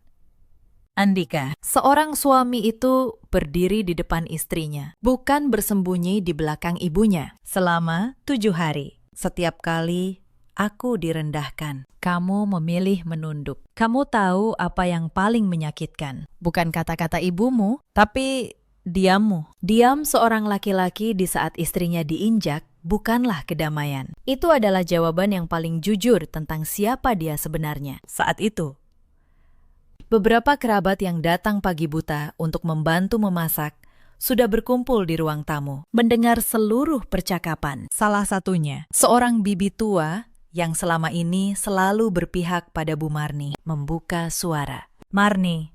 Andika, seorang suami itu berdiri di depan istrinya, bukan bersembunyi di belakang ibunya. Selama 7 hari, setiap kali aku direndahkan, kamu memilih menunduk. Kamu tahu apa yang paling menyakitkan. Bukan kata-kata ibumu, tapi diammu. Diam seorang laki-laki di saat istrinya diinjak bukanlah kedamaian. Itu adalah jawaban yang paling jujur tentang siapa dia sebenarnya. Saat itu, beberapa kerabat yang datang pagi buta untuk membantu memasak sudah berkumpul di ruang tamu, mendengar seluruh percakapan. Salah satunya, seorang bibi tua yang selama ini selalu berpihak pada Bu Marni, membuka suara. Marni,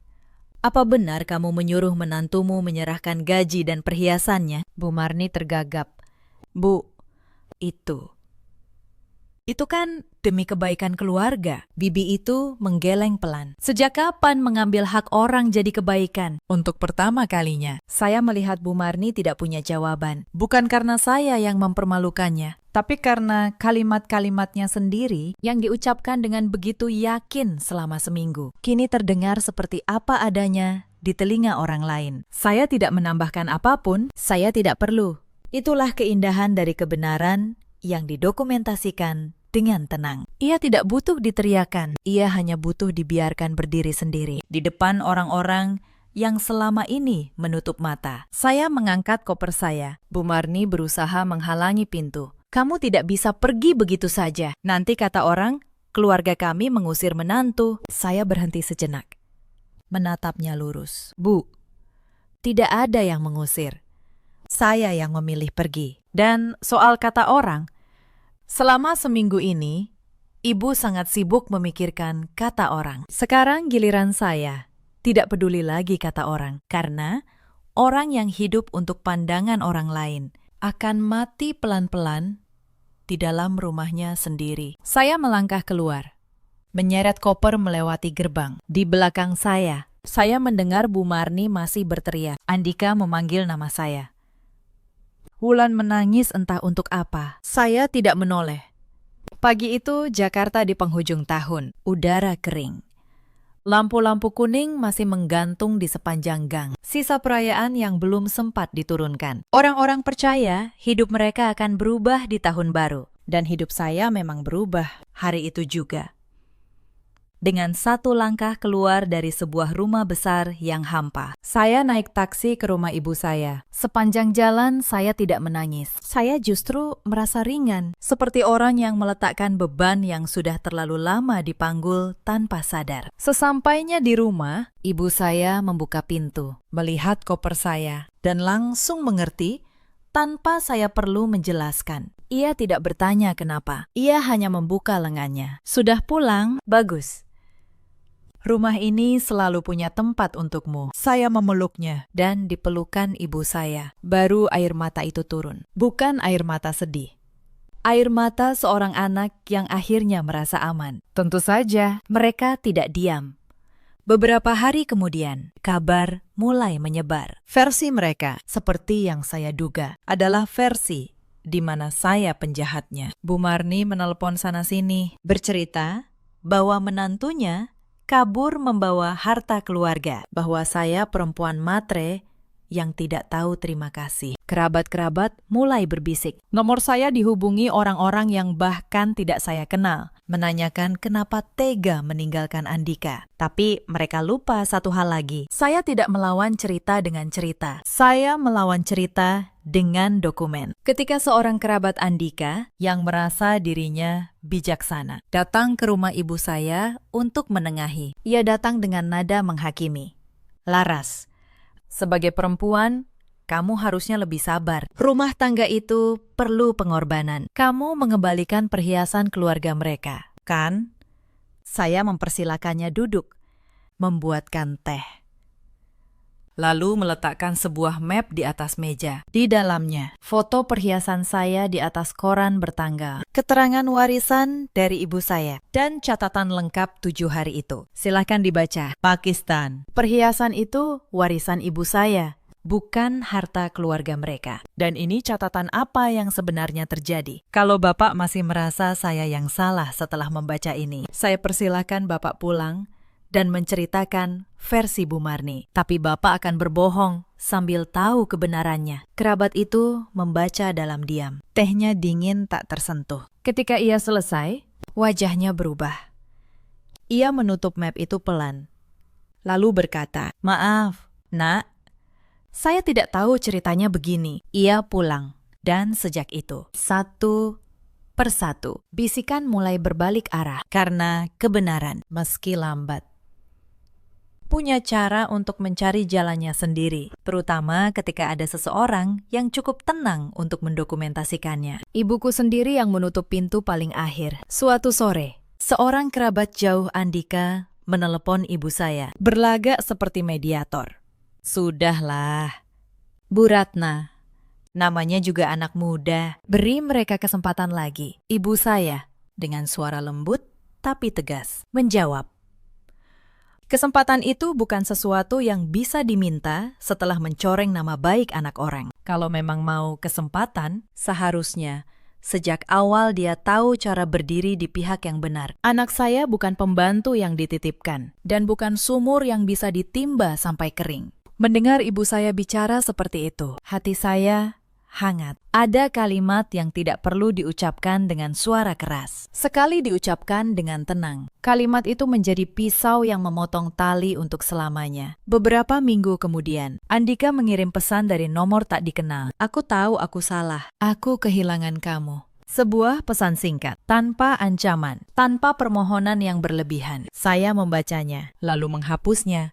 apa benar kamu menyuruh menantumu menyerahkan gaji dan perhiasannya? Bu Marni tergagap. Bu, itu kan demi kebaikan keluarga. Bibi itu menggeleng pelan. Sejak kapan mengambil hak orang jadi kebaikan? Untuk pertama kalinya, saya melihat Bu Marni tidak punya jawaban. Bukan karena saya yang mempermalukannya, tapi karena kalimat-kalimatnya sendiri yang diucapkan dengan begitu yakin selama seminggu. Kini terdengar seperti apa adanya di telinga orang lain. Saya tidak menambahkan apapun, saya tidak perlu. Itulah keindahan dari kebenaran yang didokumentasikan dengan tenang. Ia tidak butuh diteriakan, ia hanya butuh dibiarkan berdiri sendiri di depan orang-orang yang selama ini menutup mata. Saya mengangkat koper saya. Bu Marni berusaha menghalangi pintu. Kamu tidak bisa pergi begitu saja. Nanti kata orang, keluarga kami mengusir menantu. Saya berhenti sejenak, menatapnya lurus. Bu, tidak ada yang mengusir. Saya yang memilih pergi. Dan soal kata orang, selama seminggu ini, Ibu sangat sibuk memikirkan kata orang. Sekarang giliran saya tidak peduli lagi kata orang, karena orang yang hidup untuk pandangan orang lain akan mati pelan-pelan di dalam rumahnya sendiri. Saya melangkah keluar, menyeret koper melewati gerbang. Di belakang saya mendengar Bu Marni masih berteriak. Andika memanggil nama saya. Wulan menangis entah untuk apa. Saya tidak menoleh. Pagi itu Jakarta di penghujung tahun, udara kering. Lampu-lampu kuning masih menggantung di sepanjang gang. Sisa perayaan yang belum sempat diturunkan. Orang-orang percaya hidup mereka akan berubah di tahun baru. Dan hidup saya memang berubah hari itu juga. Dengan satu langkah keluar dari sebuah rumah besar yang hampa, saya naik taksi ke rumah ibu saya. Sepanjang jalan saya tidak menangis. Saya justru merasa ringan, seperti orang yang meletakkan beban yang sudah terlalu lama dipanggul tanpa sadar. Sesampainya di rumah, ibu saya membuka pintu, melihat koper saya, dan langsung mengerti tanpa saya perlu menjelaskan. Ia tidak bertanya kenapa, ia hanya membuka lengannya. Sudah pulang? Bagus. Rumah ini selalu punya tempat untukmu. Saya memeluknya dan dipelukan ibu saya. Baru air mata itu turun. Bukan air mata sedih. Air mata seorang anak yang akhirnya merasa aman. Tentu saja mereka tidak diam. Beberapa hari kemudian, kabar mulai menyebar. Versi mereka, seperti yang saya duga, adalah versi di mana saya penjahatnya. Bu Marni menelpon sana-sini, bercerita bahwa menantunya kabur membawa harta keluarga, bahwa saya perempuan matre yang tidak tahu terima kasih. Kerabat-kerabat mulai berbisik. Nomor saya dihubungi orang-orang yang bahkan tidak saya kenal, menanyakan kenapa tega meninggalkan Andika. Tapi mereka lupa satu hal lagi. Saya tidak melawan cerita dengan cerita. Saya melawan cerita dengan dokumen. Ketika seorang kerabat Andika yang merasa dirinya bijaksana datang ke rumah ibu saya untuk menengahi. Ia datang dengan nada menghakimi. Laras, sebagai perempuan, kamu harusnya lebih sabar. Rumah tangga itu perlu pengorbanan. Kamu mengembalikan perhiasan keluarga mereka, kan? Saya mempersilakannya duduk, membuatkan teh. Lalu meletakkan sebuah map di atas meja. Di dalamnya, foto perhiasan saya di atas koran bertanggal, keterangan warisan dari ibu saya, dan catatan lengkap 7 hari itu. Silahkan dibaca. Pakistan. Perhiasan itu warisan ibu saya, bukan harta keluarga mereka. Dan ini catatan apa yang sebenarnya terjadi. Kalau Bapak masih merasa saya yang salah setelah membaca ini, saya persilakan Bapak pulang dan menceritakan versi Bu Marni. Tapi Bapak akan berbohong sambil tahu kebenarannya. Kerabat itu membaca dalam diam. Tehnya dingin tak tersentuh. Ketika ia selesai, wajahnya berubah. Ia menutup map itu pelan, lalu berkata, "Maaf, Nak, saya tidak tahu ceritanya begini." Ia pulang, dan sejak itu, satu persatu, bisikan mulai berbalik arah karena kebenaran meski lambat. punya cara untuk mencari jalannya sendiri, terutama ketika ada seseorang yang cukup tenang untuk mendokumentasikannya. Ibuku sendiri yang menutup pintu paling akhir. Suatu sore, seorang kerabat jauh Andika menelepon ibu saya, berlagak seperti mediator. Sudahlah, Bu Ratna, namanya juga anak muda. Beri mereka kesempatan lagi. Ibu saya, dengan suara lembut tapi tegas, menjawab. Kesempatan itu bukan sesuatu yang bisa diminta setelah mencoreng nama baik anak orang. Kalau memang mau kesempatan, seharusnya sejak awal dia tahu cara berdiri di pihak yang benar. Anak saya bukan pembantu yang dititipkan, dan bukan sumur yang bisa ditimba sampai kering. Mendengar ibu saya bicara seperti itu, hati saya hangat. Ada kalimat yang tidak perlu diucapkan dengan suara keras. Sekali diucapkan dengan tenang, kalimat itu menjadi pisau yang memotong tali untuk selamanya. Beberapa minggu kemudian, Andika mengirim pesan dari nomor tak dikenal. Aku tahu aku salah. Aku kehilangan kamu. Sebuah pesan singkat, tanpa ancaman, tanpa permohonan yang berlebihan. Saya membacanya, lalu menghapusnya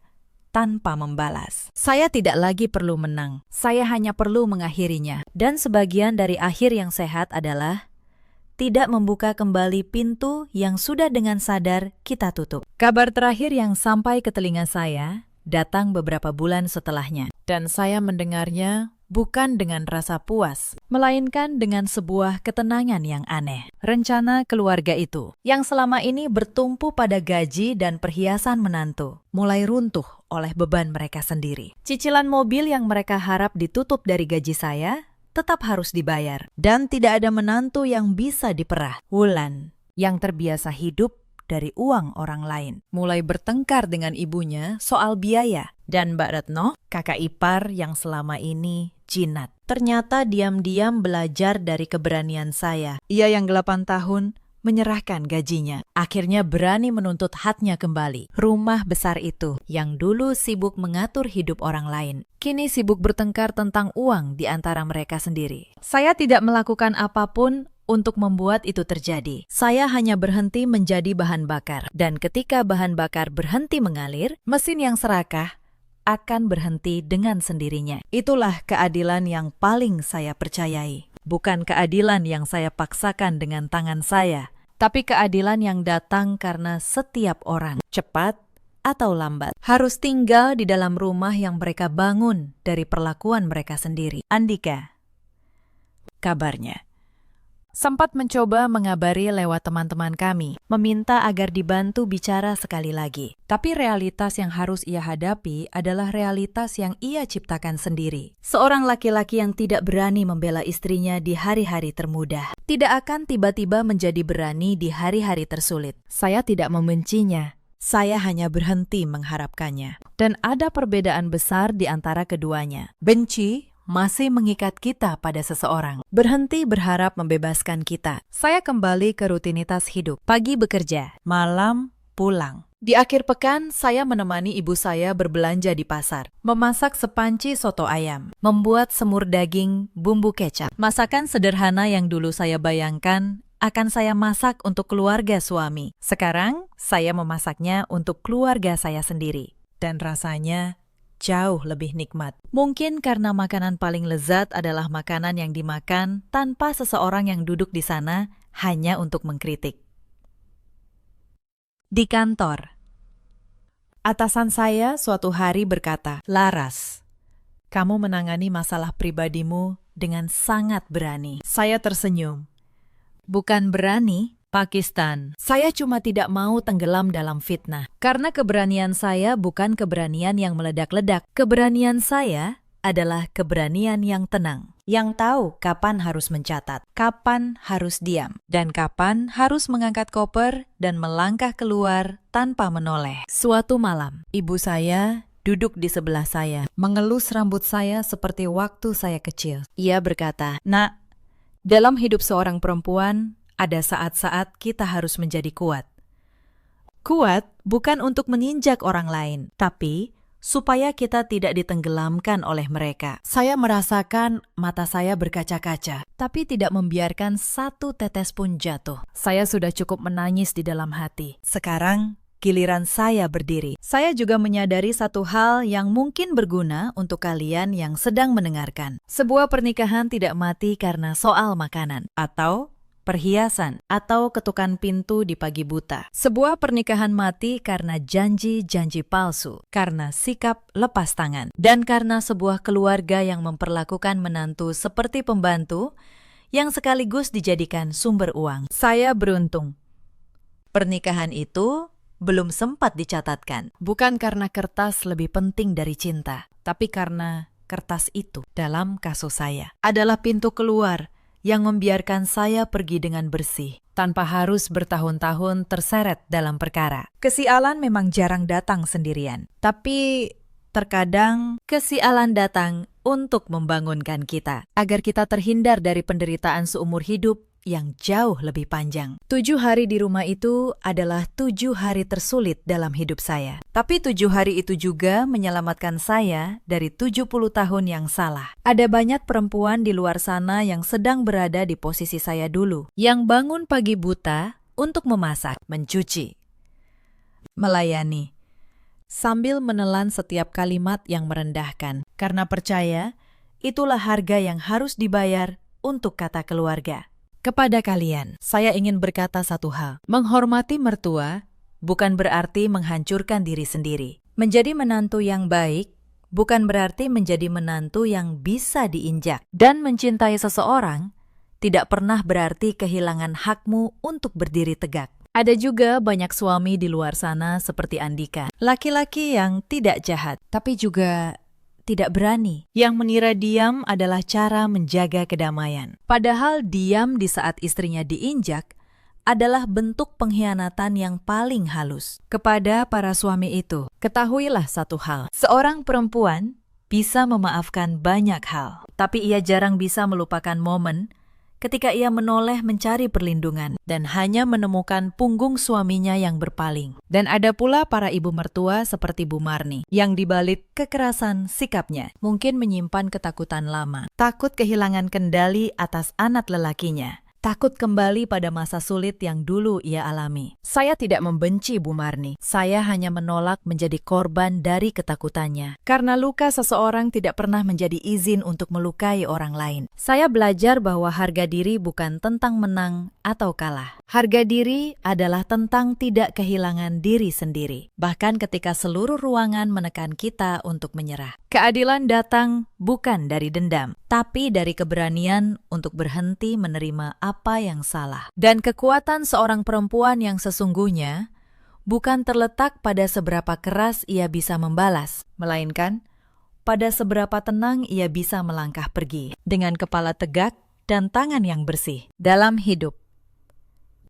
tanpa membalas. Saya tidak lagi perlu menang, saya hanya perlu mengakhirinya. Dan sebagian dari akhir yang sehat adalah tidak membuka kembali pintu yang sudah dengan sadar kita tutup. Kabar terakhir yang sampai ke telinga saya datang beberapa bulan setelahnya, dan saya mendengarnya bukan dengan rasa puas, melainkan dengan sebuah ketenangan yang aneh. Rencana keluarga itu, yang selama ini bertumpu pada gaji dan perhiasan menantu, mulai runtuh oleh beban mereka sendiri. Cicilan mobil yang mereka harap ditutup dari gaji saya, tetap harus dibayar. Dan tidak ada menantu yang bisa diperah. Wulan, yang terbiasa hidup dari uang orang lain, mulai bertengkar dengan ibunya soal biaya. Dan Mbak Retno, kakak ipar yang selama ini jinat, ternyata diam-diam belajar dari keberanian saya. Ia yang 8 tahun menyerahkan gajinya, akhirnya berani menuntut haknya kembali. Rumah besar itu, yang dulu sibuk mengatur hidup orang lain, kini sibuk bertengkar tentang uang di antara mereka sendiri. Saya tidak melakukan apapun untuk membuat itu terjadi. Saya hanya berhenti menjadi bahan bakar. Dan ketika bahan bakar berhenti mengalir, mesin yang serakah akan berhenti dengan sendirinya. Itulah keadilan yang paling saya percayai. Bukan keadilan yang saya paksakan dengan tangan saya, tapi keadilan yang datang karena setiap orang, cepat atau lambat, harus tinggal di dalam rumah yang mereka bangun dari perlakuan mereka sendiri. Andika, kabarnya, sempat mencoba mengabari lewat teman-teman kami, meminta agar dibantu bicara sekali lagi. Tapi realitas yang harus ia hadapi adalah realitas yang ia ciptakan sendiri. Seorang laki-laki yang tidak berani membela istrinya di hari-hari termudah, tidak akan tiba-tiba menjadi berani di hari-hari tersulit. Saya tidak membencinya, saya hanya berhenti mengharapkannya. Dan ada perbedaan besar di antara keduanya. Benci masih mengikat kita pada seseorang. Berhenti berharap membebaskan kita. Saya kembali ke rutinitas hidup. Pagi bekerja, malam pulang. Di akhir pekan, saya menemani ibu saya berbelanja di pasar, memasak sepanci soto ayam, membuat semur daging bumbu kecap. Masakan sederhana yang dulu saya bayangkan akan saya masak untuk keluarga suami. Sekarang, saya memasaknya untuk keluarga saya sendiri. Dan rasanya jauh lebih nikmat. Mungkin karena makanan paling lezat adalah makanan yang dimakan tanpa seseorang yang duduk di sana hanya untuk mengkritik. Di kantor, atasan saya suatu hari berkata, "Laras, kamu menangani masalah pribadimu dengan sangat berani." Saya tersenyum. Bukan berani, Pakistan. Saya cuma tidak mau tenggelam dalam fitnah. Karena keberanian saya bukan keberanian yang meledak-ledak. Keberanian saya adalah keberanian yang tenang. Yang tahu kapan harus mencatat, kapan harus diam, dan kapan harus mengangkat koper dan melangkah keluar tanpa menoleh. Suatu malam, ibu saya duduk di sebelah saya, mengelus rambut saya seperti waktu saya kecil. Ia berkata, "Nak, dalam hidup seorang perempuan, ada saat-saat kita harus menjadi kuat. Kuat bukan untuk menginjak orang lain, tapi supaya kita tidak ditenggelamkan oleh mereka." Saya merasakan mata saya berkaca-kaca, tapi tidak membiarkan satu tetes pun jatuh. Saya sudah cukup menangis di dalam hati. Sekarang, giliran saya berdiri. Saya juga menyadari satu hal yang mungkin berguna untuk kalian yang sedang mendengarkan. Sebuah pernikahan tidak mati karena soal makanan, atau perhiasan, atau ketukan pintu di pagi buta. Sebuah pernikahan mati karena janji-janji palsu, karena sikap lepas tangan, dan karena sebuah keluarga yang memperlakukan menantu seperti pembantu yang sekaligus dijadikan sumber uang. Saya beruntung. Pernikahan itu belum sempat dicatatkan, bukan karena kertas lebih penting dari cinta, tapi karena kertas itu, dalam kasus saya, adalah pintu keluar yang membiarkan saya pergi dengan bersih, tanpa harus bertahun-tahun terseret dalam perkara. Kesialan memang jarang datang sendirian, tapi terkadang kesialan datang untuk membangunkan kita, agar kita terhindar dari penderitaan seumur hidup yang jauh lebih panjang. 7 hari di rumah itu adalah 7 hari tersulit dalam hidup saya. Tapi 7 hari itu juga menyelamatkan saya dari 70 tahun yang salah. Ada banyak perempuan di luar sana yang sedang berada di posisi saya dulu, yang bangun pagi buta untuk memasak, mencuci, melayani, sambil menelan setiap kalimat yang merendahkan, karena percaya itulah harga yang harus dibayar untuk kata keluarga. Kepada kalian, saya ingin berkata satu hal. Menghormati mertua bukan berarti menghancurkan diri sendiri. Menjadi menantu yang baik bukan berarti menjadi menantu yang bisa diinjak. Dan mencintai seseorang tidak pernah berarti kehilangan hakmu untuk berdiri tegak. Ada juga banyak suami di luar sana seperti Andika. Laki-laki yang tidak jahat, tapi juga tidak berani. Yang mengira diam adalah cara menjaga kedamaian. Padahal diam di saat istrinya diinjak adalah bentuk pengkhianatan yang paling halus. Kepada para suami itu, ketahuilah satu hal. Seorang perempuan bisa memaafkan banyak hal, tapi ia jarang bisa melupakan momen ketika ia menoleh mencari perlindungan dan hanya menemukan punggung suaminya yang berpaling. Dan ada pula para ibu mertua seperti Bu Marni, yang dibalik kekerasan sikapnya mungkin menyimpan ketakutan lama. Takut kehilangan kendali atas anak lelakinya. Takut kembali pada masa sulit yang dulu ia alami. Saya tidak membenci Bu Marni. Saya hanya menolak menjadi korban dari ketakutannya. Karena luka seseorang tidak pernah menjadi izin untuk melukai orang lain. Saya belajar bahwa harga diri bukan tentang menang atau kalah. Harga diri adalah tentang tidak kehilangan diri sendiri. Bahkan ketika seluruh ruangan menekan kita untuk menyerah. Keadilan datang bukan dari dendam, tapi dari keberanian untuk berhenti menerima apa yang salah. Dan kekuatan seorang perempuan yang sesungguhnya bukan terletak pada seberapa keras ia bisa membalas, melainkan pada seberapa tenang ia bisa melangkah pergi dengan kepala tegak dan tangan yang bersih. Dalam hidup,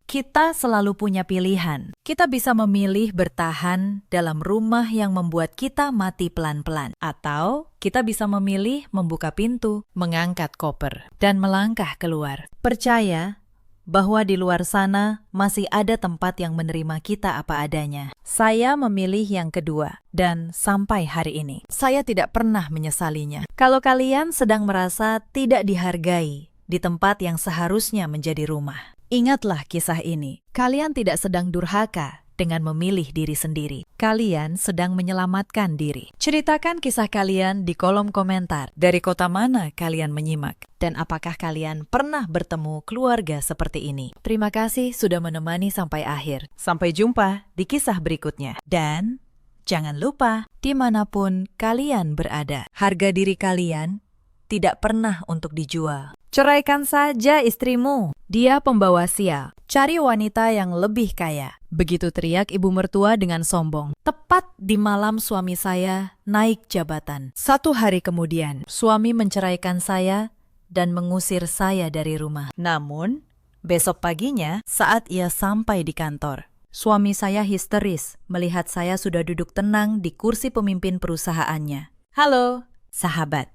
kita selalu punya pilihan. Kita bisa memilih bertahan dalam rumah yang membuat kita mati pelan-pelan. Atau kita bisa memilih membuka pintu, mengangkat koper, dan melangkah keluar. Percaya bahwa di luar sana masih ada tempat yang menerima kita apa adanya. Saya memilih yang kedua, dan sampai hari ini, saya tidak pernah menyesalinya. Kalau kalian sedang merasa tidak dihargai di tempat yang seharusnya menjadi rumah, ingatlah kisah ini. Kalian tidak sedang durhaka dengan memilih diri sendiri. Kalian sedang menyelamatkan diri. Ceritakan kisah kalian di kolom komentar. Dari kota mana kalian menyimak? Dan apakah kalian pernah bertemu keluarga seperti ini? Terima kasih sudah menemani sampai akhir. Sampai jumpa di kisah berikutnya. Dan jangan lupa, dimanapun kalian berada, harga diri kalian tidak pernah untuk dijual. Ceraikan saja istrimu. Dia pembawa sial. Cari wanita yang lebih kaya. Begitu teriak ibu mertua dengan sombong. Tepat di malam suami saya naik jabatan. 1 hari kemudian, suami menceraikan saya dan mengusir saya dari rumah. Namun, besok paginya saat ia sampai di kantor, suami saya histeris melihat saya sudah duduk tenang di kursi pemimpin perusahaannya. Halo, sahabat.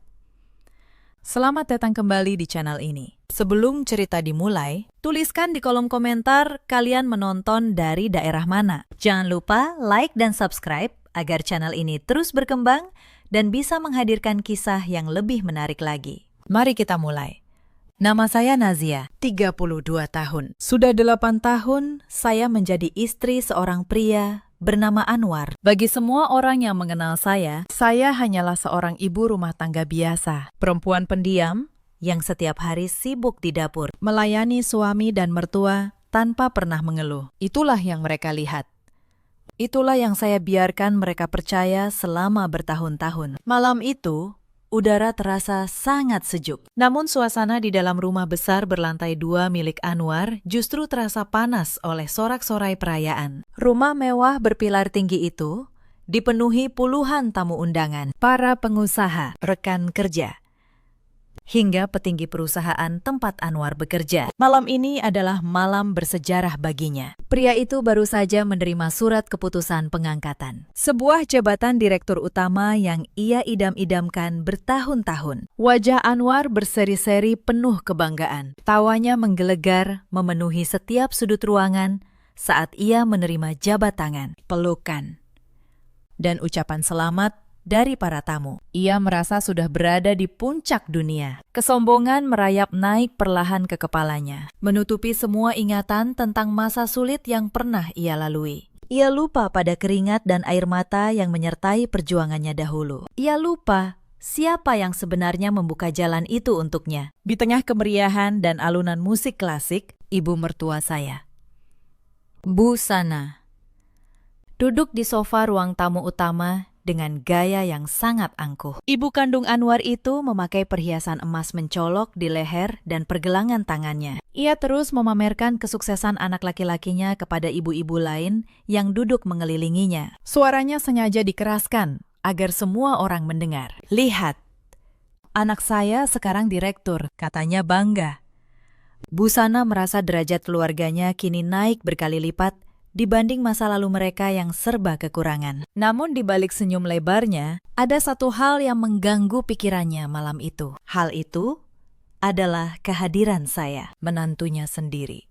Selamat datang kembali di channel ini. Sebelum cerita dimulai, tuliskan di kolom komentar kalian menonton dari daerah mana. Jangan lupa like dan subscribe agar channel ini terus berkembang dan bisa menghadirkan kisah yang lebih menarik lagi. Mari kita mulai. Nama saya Nazia, 32 tahun. Sudah 8 tahun saya menjadi istri seorang pria bernama Anwar. Bagi semua orang yang mengenal saya hanyalah seorang ibu rumah tangga biasa, perempuan pendiam yang setiap hari sibuk di dapur, melayani suami dan mertua tanpa pernah mengeluh. Itulah yang mereka lihat. Itulah yang saya biarkan mereka percaya selama bertahun-tahun. Malam itu, udara terasa sangat sejuk. Namun suasana di dalam rumah besar berlantai 2 milik Anwar justru terasa panas oleh sorak-sorai perayaan. Rumah mewah berpilar tinggi itu dipenuhi puluhan tamu undangan, para pengusaha, rekan kerja, hingga petinggi perusahaan tempat Anwar bekerja. Malam ini adalah malam bersejarah baginya. Pria itu baru saja menerima surat keputusan pengangkatan. Sebuah jabatan direktur utama yang ia idam-idamkan bertahun-tahun. Wajah Anwar berseri-seri penuh kebanggaan. Tawanya menggelegar memenuhi setiap sudut ruangan saat ia menerima jabat tangan, pelukan, dan ucapan selamat dari para tamu. Ia merasa sudah berada di puncak dunia. Kesombongan merayap naik perlahan ke kepalanya, menutupi semua ingatan tentang masa sulit yang pernah ia lalui. Ia lupa pada keringat dan air mata yang menyertai perjuangannya dahulu. Ia lupa siapa yang sebenarnya membuka jalan itu untuknya. Di tengah kemeriahan dan alunan musik klasik, ibu mertua saya, Bu Sana, duduk di sofa ruang tamu utama dengan gaya yang sangat angkuh. Ibu kandung Anwar itu memakai perhiasan emas mencolok di leher dan pergelangan tangannya. Ia terus memamerkan kesuksesan anak laki-lakinya kepada ibu-ibu lain yang duduk mengelilinginya. Suaranya sengaja dikeraskan agar semua orang mendengar. Lihat, anak saya sekarang direktur, katanya bangga. Bu Sana merasa derajat keluarganya kini naik berkali lipat dibanding masa lalu mereka yang serba kekurangan. Namun di balik senyum lebarnya, ada satu hal yang mengganggu pikirannya malam itu. Hal itu adalah kehadiran saya, menantunya sendiri.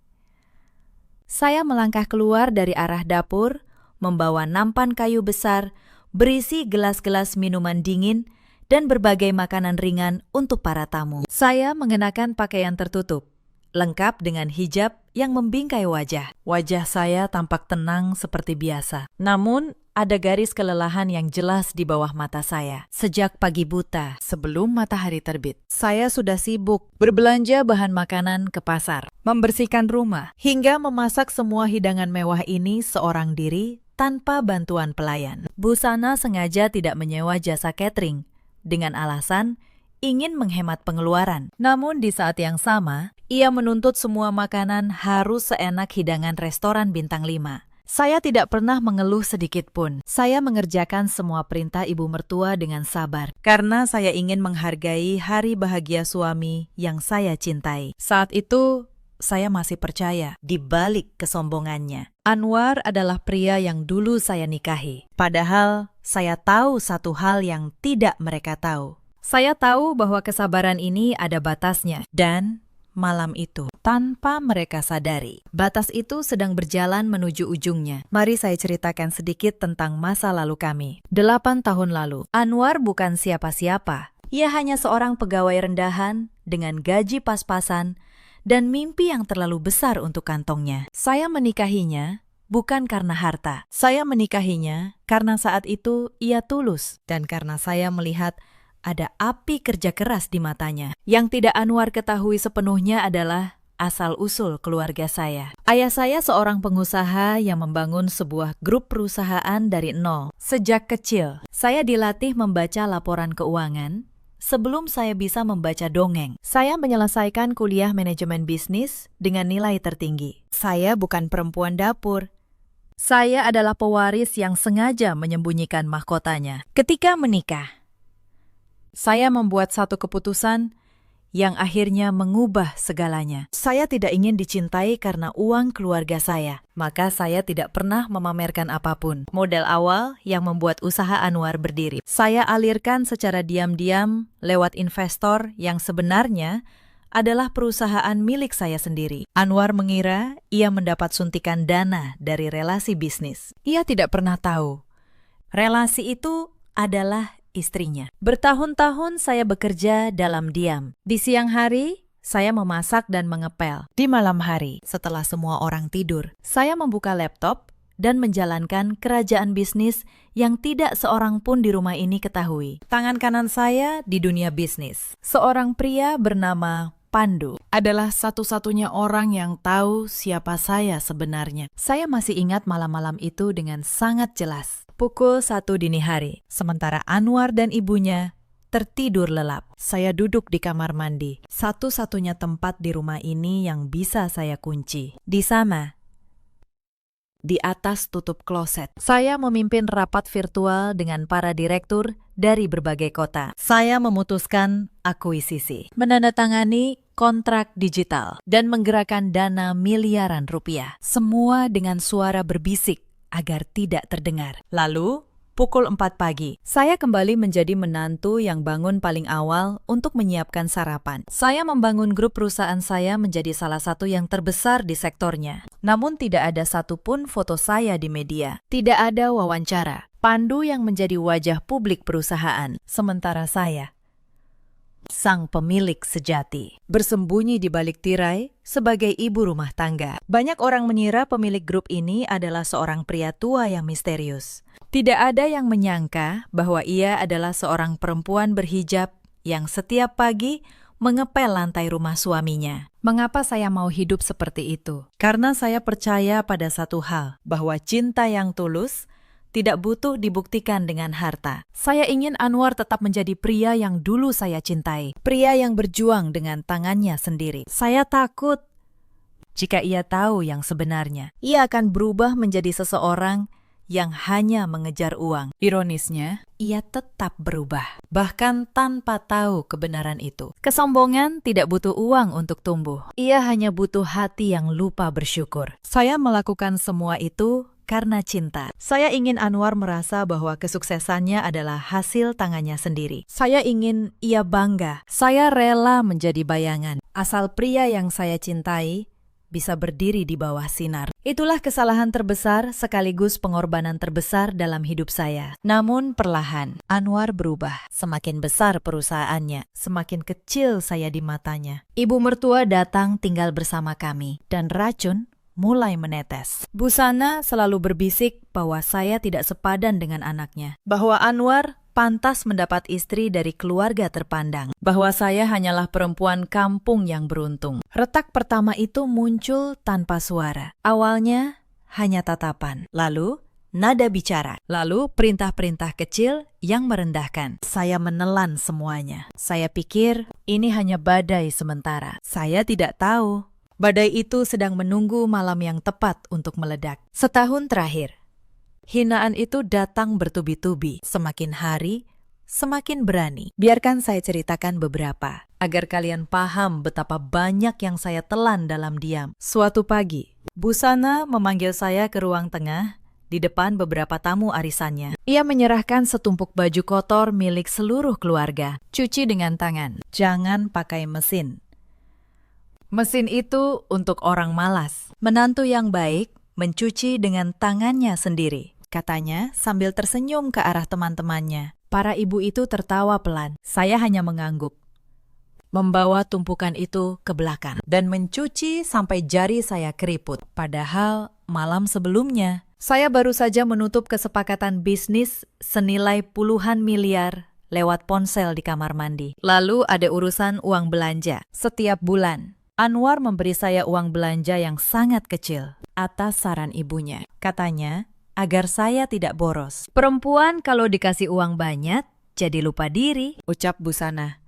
Saya melangkah keluar dari arah dapur, membawa nampan kayu besar, berisi gelas-gelas minuman dingin, dan berbagai makanan ringan untuk para tamu. Saya mengenakan pakaian tertutup, lengkap dengan hijab yang membingkai wajah. Wajah saya tampak tenang seperti biasa. Namun, ada garis kelelahan yang jelas di bawah mata saya. Sejak pagi buta, sebelum matahari terbit, saya sudah sibuk berbelanja bahan makanan ke pasar, membersihkan rumah, hingga memasak semua hidangan mewah ini seorang diri tanpa bantuan pelayan. Bu Sana sengaja tidak menyewa jasa catering dengan alasan ingin menghemat pengeluaran. Namun di saat yang sama, ia menuntut semua makanan harus seenak hidangan restoran bintang 5. Saya tidak pernah mengeluh sedikit pun. Saya mengerjakan semua perintah ibu mertua dengan sabar, karena saya ingin menghargai hari bahagia suami yang saya cintai. Saat itu, saya masih percaya di balik kesombongannya, Anwar adalah pria yang dulu saya nikahi. Padahal, saya tahu satu hal yang tidak mereka tahu. Saya tahu bahwa kesabaran ini ada batasnya, dan malam itu, tanpa mereka sadari, batas itu sedang berjalan menuju ujungnya. Mari saya ceritakan sedikit tentang masa lalu kami. 8 tahun lalu, Anwar bukan siapa-siapa. Ia hanya seorang pegawai rendahan dengan gaji pas-pasan dan mimpi yang terlalu besar untuk kantongnya. Saya menikahinya bukan karena harta. Saya menikahinya karena saat itu ia tulus, dan karena saya melihat ada api kerja keras di matanya. Yang tidak Anwar ketahui sepenuhnya adalah asal-usul keluarga saya. Ayah saya seorang pengusaha yang membangun sebuah grup perusahaan dari nol. Sejak kecil, saya dilatih membaca laporan keuangan sebelum saya bisa membaca dongeng. Saya menyelesaikan kuliah manajemen bisnis dengan nilai tertinggi. Saya bukan perempuan dapur. Saya adalah pewaris yang sengaja menyembunyikan mahkotanya. Ketika menikah, saya membuat satu keputusan yang akhirnya mengubah segalanya. Saya tidak ingin dicintai karena uang keluarga saya, maka saya tidak pernah memamerkan apapun. Modal awal yang membuat usaha Anwar berdiri, saya alirkan secara diam-diam lewat investor yang sebenarnya adalah perusahaan milik saya sendiri. Anwar mengira ia mendapat suntikan dana dari relasi bisnis. Ia tidak pernah tahu relasi itu adalah istrinya. Bertahun-tahun saya bekerja dalam diam. Di siang hari, saya memasak dan mengepel. Di malam hari, setelah semua orang tidur, saya membuka laptop dan menjalankan kerajaan bisnis yang tidak seorang pun di rumah ini ketahui. Tangan kanan saya di dunia bisnis. Seorang pria bernama Pandu adalah satu-satunya orang yang tahu siapa saya sebenarnya. Saya masih ingat malam-malam itu dengan sangat jelas. Pukul 1 dini hari, sementara Anwar dan ibunya tertidur lelap. Saya duduk di kamar mandi, satu-satunya tempat di rumah ini yang bisa saya kunci. Di sana, di atas tutup kloset, saya memimpin rapat virtual dengan para direktur dari berbagai kota. Saya memutuskan akuisisi, menandatangani kontrak digital, dan menggerakkan dana miliaran rupiah. Semua dengan suara berbisik agar tidak terdengar. Lalu, pukul 4 pagi, saya kembali menjadi menantu yang bangun paling awal untuk menyiapkan sarapan. Saya membangun grup perusahaan saya menjadi salah satu yang terbesar di sektornya. Namun tidak ada satupun foto saya di media. Tidak ada wawancara. Pandu yang menjadi wajah publik perusahaan, sementara saya, sang pemilik sejati, bersembunyi di balik tirai sebagai ibu rumah tangga. Banyak orang mengira pemilik grup ini adalah seorang pria tua yang misterius. Tidak ada yang menyangka bahwa ia adalah seorang perempuan berhijab yang setiap pagi mengepel lantai rumah suaminya. Mengapa saya mau hidup seperti itu? Karena saya percaya pada satu hal, bahwa cinta yang tulus tidak butuh dibuktikan dengan harta. Saya ingin Anwar tetap menjadi pria yang dulu saya cintai. Pria yang berjuang dengan tangannya sendiri. Saya takut jika ia tahu yang sebenarnya. Ia akan berubah menjadi seseorang yang hanya mengejar uang. Ironisnya, ia tetap berubah, bahkan tanpa tahu kebenaran itu. Kesombongan tidak butuh uang untuk tumbuh. Ia hanya butuh hati yang lupa bersyukur. Saya melakukan semua itu karena cinta. Saya ingin Anwar merasa bahwa kesuksesannya adalah hasil tangannya sendiri. Saya ingin ia bangga. Saya rela menjadi bayangan, asal pria yang saya cintai bisa berdiri di bawah sinar. Itulah kesalahan terbesar sekaligus pengorbanan terbesar dalam hidup saya. Namun perlahan, Anwar berubah. Semakin besar perusahaannya, semakin kecil saya di matanya. Ibu mertua datang tinggal bersama kami, dan racun mulai menetes. Busana selalu berbisik bahwa saya tidak sepadan dengan anaknya. Bahwa Anwar pantas mendapat istri dari keluarga terpandang. Bahwa saya hanyalah perempuan kampung yang beruntung. Retak pertama itu muncul tanpa suara. Awalnya hanya tatapan. Lalu nada bicara. Lalu perintah-perintah kecil yang merendahkan. Saya menelan semuanya. Saya pikir ini hanya badai sementara. Saya tidak tahu badai itu sedang menunggu malam yang tepat untuk meledak. Setahun terakhir, hinaan itu datang bertubi-tubi. Semakin hari, semakin berani. Biarkan saya ceritakan beberapa, agar kalian paham betapa banyak yang saya telan dalam diam. Suatu pagi, Busana memanggil saya ke ruang tengah di depan beberapa tamu arisannya. Ia menyerahkan setumpuk baju kotor milik seluruh keluarga. Cuci dengan tangan, jangan pakai mesin. Mesin itu untuk orang malas. Menantu yang baik mencuci dengan tangannya sendiri, katanya sambil tersenyum ke arah teman-temannya. Para ibu itu tertawa pelan. Saya hanya mengangguk, membawa tumpukan itu ke belakang, dan mencuci sampai jari saya keriput. Padahal malam sebelumnya, saya baru saja menutup kesepakatan bisnis senilai puluhan miliar lewat ponsel di kamar mandi. Lalu ada urusan uang belanja. Setiap bulan, Anwar memberi saya uang belanja yang sangat kecil atas saran ibunya. Katanya, agar saya tidak boros. Perempuan kalau dikasih uang banyak, jadi lupa diri, ucap Busana.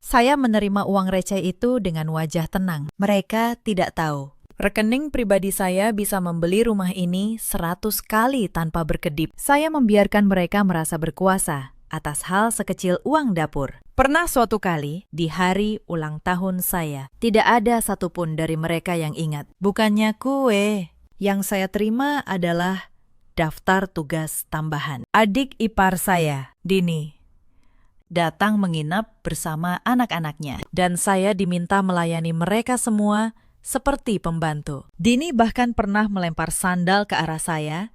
Saya menerima uang receh itu dengan wajah tenang. Mereka tidak tahu. Rekening pribadi saya bisa membeli rumah ini 100 kali tanpa berkedip. Saya membiarkan mereka merasa berkuasa atas hal sekecil uang dapur. Pernah suatu kali, di hari ulang tahun saya, tidak ada satupun dari mereka yang ingat. Bukannya kue, yang saya terima adalah daftar tugas tambahan. Adik ipar saya, Dini, datang menginap bersama anak-anaknya, dan saya diminta melayani mereka semua seperti pembantu. Dini bahkan pernah melempar sandal ke arah saya,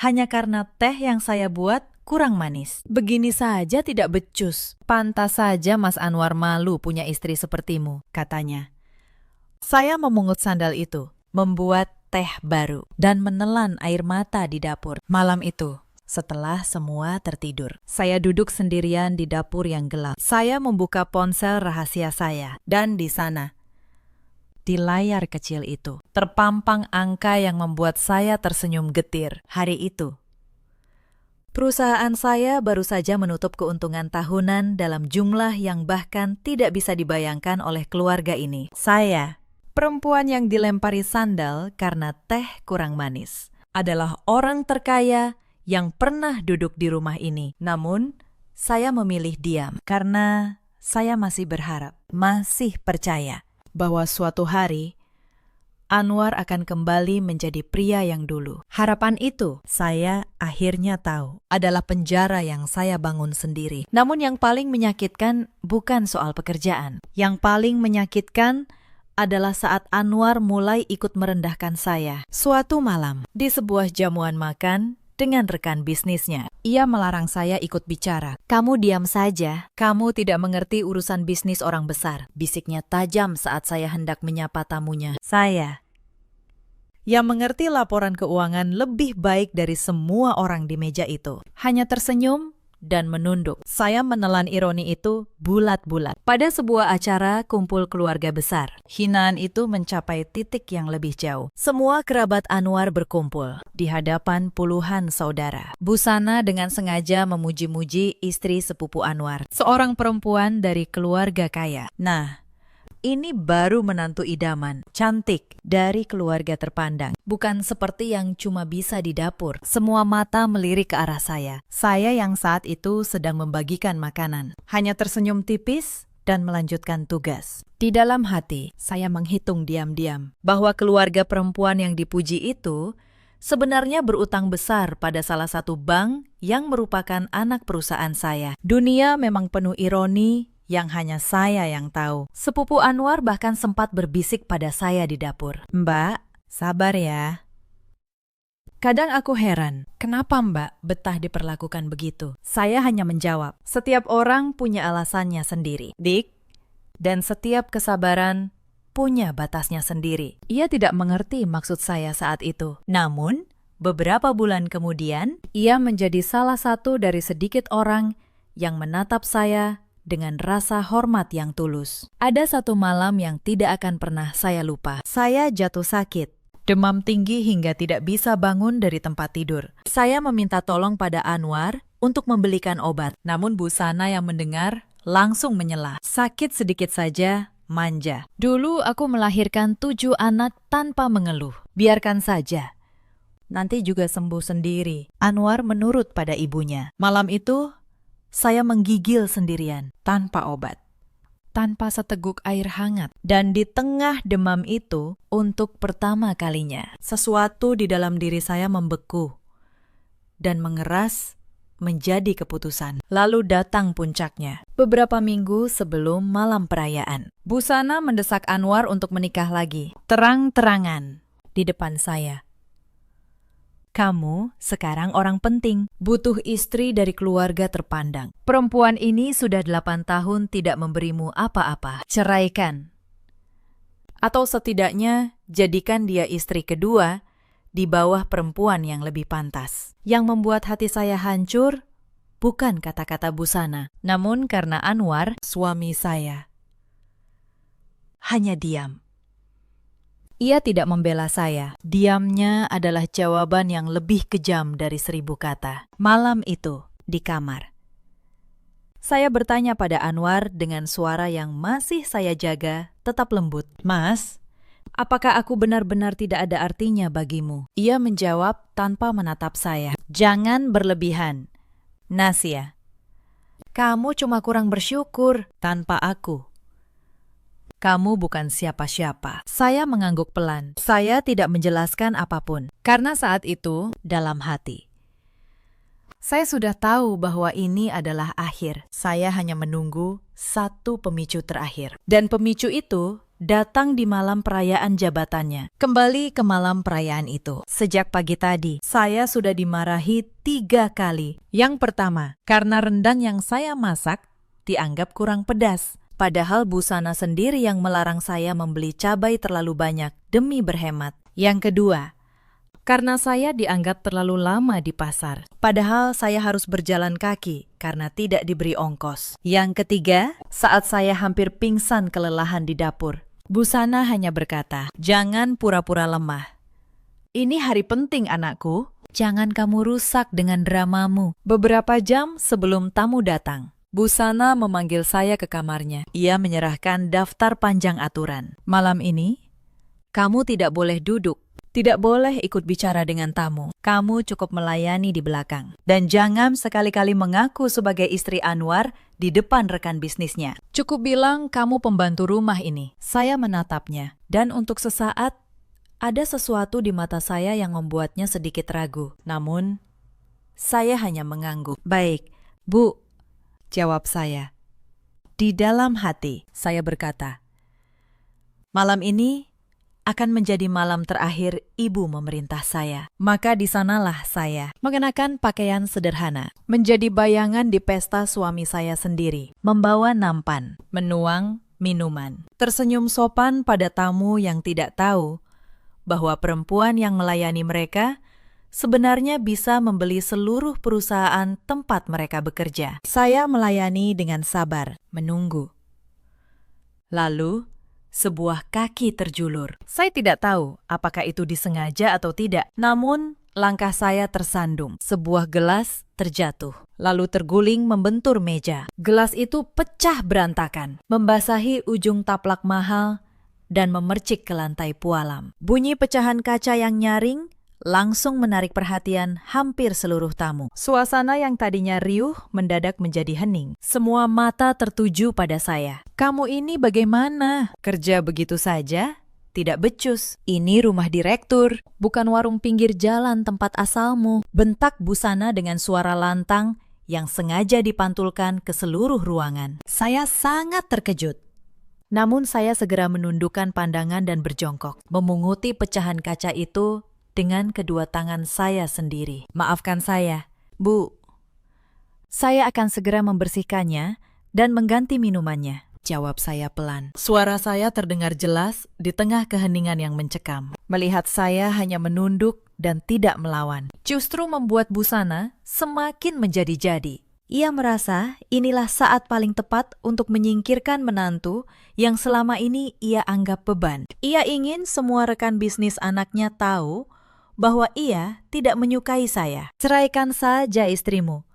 hanya karena teh yang saya buat kurang manis. Begini saja tidak becus. Pantas saja Mas Anwar malu punya istri sepertimu, katanya. Saya memungut sandal itu, membuat teh baru dan menelan air mata di dapur. Malam itu, setelah semua tertidur, saya duduk sendirian di dapur yang gelap. Saya membuka ponsel rahasia saya, dan di sana, di layar kecil itu, terpampang angka yang membuat saya tersenyum getir. Hari itu, perusahaan saya baru saja menutup keuntungan tahunan dalam jumlah yang bahkan tidak bisa dibayangkan oleh keluarga ini. Saya, perempuan yang dilempari sandal karena teh kurang manis, adalah orang terkaya yang pernah duduk di rumah ini. Namun, saya memilih diam karena saya masih berharap, masih percaya bahwa suatu hari Anwar akan kembali menjadi pria yang dulu. Harapan itu, saya akhirnya tahu, adalah penjara yang saya bangun sendiri. Namun yang paling menyakitkan bukan soal pekerjaan. Yang paling menyakitkan adalah saat Anwar mulai ikut merendahkan saya. Suatu malam, di sebuah jamuan makan dengan rekan bisnisnya, ia melarang saya ikut bicara. "Kamu diam saja. Kamu tidak mengerti urusan bisnis orang besar," bisiknya tajam saat saya hendak menyapa tamunya. Saya, yang mengerti laporan keuangan lebih baik dari semua orang di meja itu, hanya tersenyum dan menunduk. Saya menelan ironi itu bulat-bulat. Pada sebuah acara kumpul keluarga besar, hinaan itu mencapai titik yang lebih jauh. Semua kerabat Anwar berkumpul di hadapan puluhan saudara. Busana dengan sengaja memuji-muji istri sepupu Anwar, seorang perempuan dari keluarga kaya. Nah, ini baru menantu idaman, cantik, dari keluarga terpandang. Bukan seperti yang cuma bisa di dapur. Semua mata melirik ke arah saya. Saya yang saat itu sedang membagikan makanan, hanya tersenyum tipis dan melanjutkan tugas. Di dalam hati, saya menghitung diam-diam bahwa keluarga perempuan yang dipuji itu sebenarnya berutang besar pada salah satu bank yang merupakan anak perusahaan saya. Dunia memang penuh ironi yang hanya saya yang tahu. Sepupu Anwar bahkan sempat berbisik pada saya di dapur. "Mbak, sabar ya." Kadang aku heran, kenapa Mbak betah diperlakukan begitu? Saya hanya menjawab, setiap orang punya alasannya sendiri, Dik. Dan setiap kesabaran punya batasnya sendiri. Ia tidak mengerti maksud saya saat itu. Namun, beberapa bulan kemudian, ia menjadi salah satu dari sedikit orang yang menatap saya dengan rasa hormat yang tulus. Ada satu malam yang tidak akan pernah saya lupa. Saya jatuh sakit, demam tinggi hingga tidak bisa bangun dari tempat tidur. Saya meminta tolong pada Anwar untuk membelikan obat. Namun Busana yang mendengar langsung menyela. "Sakit sedikit saja, manja. Dulu aku melahirkan 7 anak tanpa mengeluh. Biarkan saja. Nanti juga sembuh sendiri." Anwar menurut pada ibunya. Malam itu, saya menggigil sendirian, tanpa obat, tanpa seteguk air hangat. Dan di tengah demam itu, untuk pertama kalinya, sesuatu di dalam diri saya membeku dan mengeras menjadi keputusan. Lalu datang puncaknya. Beberapa minggu sebelum malam perayaan, Busana mendesak Anwar untuk menikah lagi, terang-terangan, di depan saya. "Kamu sekarang orang penting, butuh istri dari keluarga terpandang. Perempuan ini sudah 8 tahun tidak memberimu apa-apa. Ceraikan. Atau setidaknya jadikan dia istri kedua di bawah perempuan yang lebih pantas." Yang membuat hati saya hancur bukan kata-kata Busana, namun karena Anwar, suami saya, hanya diam. Ia tidak membela saya. Diamnya adalah jawaban yang lebih kejam dari 1000 kata. Malam itu, di kamar, saya bertanya pada Anwar dengan suara yang masih saya jaga, tetap lembut. "Mas, apakah aku benar-benar tidak ada artinya bagimu?" Ia menjawab tanpa menatap saya. "Jangan berlebihan, Nasya. Kamu cuma kurang bersyukur tanpa aku. Kamu bukan siapa-siapa." Saya mengangguk pelan. Saya tidak menjelaskan apapun. Karena saat itu, dalam hati, saya sudah tahu bahwa ini adalah akhir. Saya hanya menunggu satu pemicu terakhir. Dan pemicu itu datang di malam perayaan jabatannya. Kembali ke malam perayaan itu. Sejak pagi tadi, saya sudah dimarahi 3 kali. Yang pertama, karena rendang yang saya masak dianggap kurang pedas. Padahal Busana sendiri yang melarang saya membeli cabai terlalu banyak demi berhemat. Yang kedua, karena saya dianggap terlalu lama di pasar, padahal saya harus berjalan kaki karena tidak diberi ongkos. Yang ketiga, saat saya hampir pingsan kelelahan di dapur, Busana hanya berkata, "Jangan pura-pura lemah. Ini hari penting, anakku. Jangan kamu rusak dengan dramamu." Beberapa jam sebelum tamu datang, Busana memanggil saya ke kamarnya. Ia menyerahkan daftar panjang aturan. "Malam ini, kamu tidak boleh duduk. Tidak boleh ikut bicara dengan tamu. Kamu cukup melayani di belakang. Dan jangan sekali-kali mengaku sebagai istri Anwar di depan rekan bisnisnya. Cukup bilang kamu pembantu rumah ini." Saya menatapnya. Dan untuk sesaat, ada sesuatu di mata saya yang membuatnya sedikit ragu. Namun, saya hanya mengangguk. "Baik, Bu," jawab saya. Di dalam hati, saya berkata, "Malam ini akan menjadi malam terakhir ibu memerintah saya." Maka di sanalah saya mengenakan pakaian sederhana, menjadi bayangan di pesta suami saya sendiri, membawa nampan, menuang minuman, tersenyum sopan pada tamu yang tidak tahu bahwa perempuan yang melayani mereka sebenarnya bisa membeli seluruh perusahaan tempat mereka bekerja. Saya melayani dengan sabar, menunggu. Lalu, sebuah kaki terjulur. Saya tidak tahu apakah itu disengaja atau tidak. Namun, langkah saya tersandung. Sebuah gelas terjatuh, lalu terguling membentur meja. Gelas itu pecah berantakan, membasahi ujung taplak mahal dan memercik ke lantai pualam. Bunyi pecahan kaca yang nyaring langsung menarik perhatian hampir seluruh tamu. Suasana yang tadinya riuh mendadak menjadi hening. Semua mata tertuju pada saya. "Kamu ini bagaimana? Kerja begitu saja? Tidak becus. Ini rumah direktur, bukan warung pinggir jalan tempat asalmu." Bentak Busana dengan suara lantang yang sengaja dipantulkan ke seluruh ruangan. Saya sangat terkejut. Namun saya segera menundukkan pandangan dan berjongkok, memunguti pecahan kaca itu dengan kedua tangan saya sendiri. "Maafkan saya, Bu. Saya akan segera membersihkannya dan mengganti minumannya," jawab saya pelan. Suara saya terdengar jelas di tengah keheningan yang mencekam. Melihat saya hanya menunduk dan tidak melawan, justru membuat Busana semakin menjadi-jadi. Ia merasa inilah saat paling tepat untuk menyingkirkan menantu yang selama ini ia anggap beban. Ia ingin semua rekan bisnis anaknya tahu bahwa ia tidak menyukai saya. "Ceraikan saja istrimu.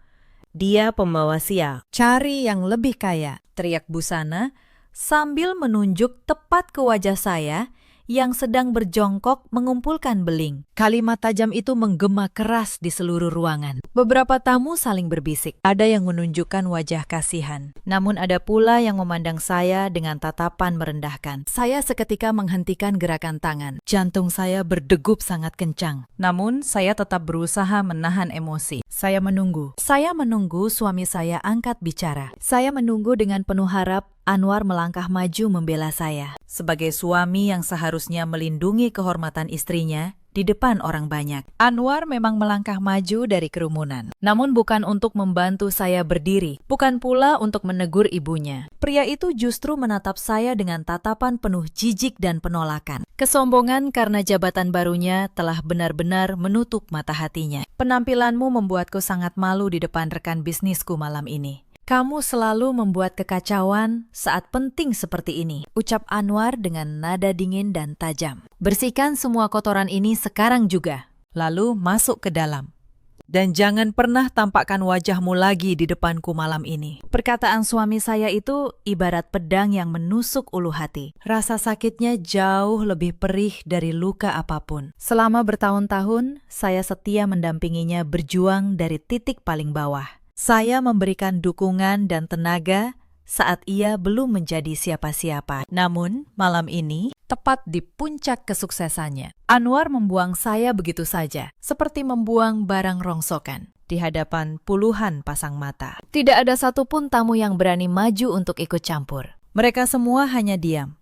Dia pembawa sial. Cari yang lebih kaya," teriak Busana sambil menunjuk tepat ke wajah saya yang sedang berjongkok mengumpulkan beling. Kalimat tajam itu menggema keras di seluruh ruangan. Beberapa tamu saling berbisik. Ada yang menunjukkan wajah kasihan. Namun ada pula yang memandang saya dengan tatapan merendahkan. Saya seketika menghentikan gerakan tangan. Jantung saya berdegup sangat kencang. Namun saya tetap berusaha menahan emosi. Saya menunggu. Saya menunggu suami saya angkat bicara. Saya menunggu dengan penuh harap Anwar melangkah maju membela saya. Sebagai suami yang seharusnya melindungi kehormatan istrinya di depan orang banyak, Anwar memang melangkah maju dari kerumunan. Namun bukan untuk membantu saya berdiri, bukan pula untuk menegur ibunya. Pria itu justru menatap saya dengan tatapan penuh jijik dan penolakan. Kesombongan karena jabatan barunya telah benar-benar menutup mata hatinya. "Penampilanmu membuatku sangat malu di depan rekan bisnisku malam ini. Kamu selalu membuat kekacauan saat penting seperti ini," ucap Anwar dengan nada dingin dan tajam. "Bersihkan semua kotoran ini sekarang juga, lalu masuk ke dalam. Dan jangan pernah tampakkan wajahmu lagi di depanku malam ini." Perkataan suami saya itu ibarat pedang yang menusuk ulu hati. Rasa sakitnya jauh lebih perih dari luka apapun. Selama bertahun-tahun, saya setia mendampinginya berjuang dari titik paling bawah. Saya memberikan dukungan dan tenaga saat ia belum menjadi siapa-siapa. Namun, malam ini, tepat di puncak kesuksesannya, Anwar membuang saya begitu saja, seperti membuang barang rongsokan di hadapan puluhan pasang mata. Tidak ada satupun tamu yang berani maju untuk ikut campur. Mereka semua hanya diam,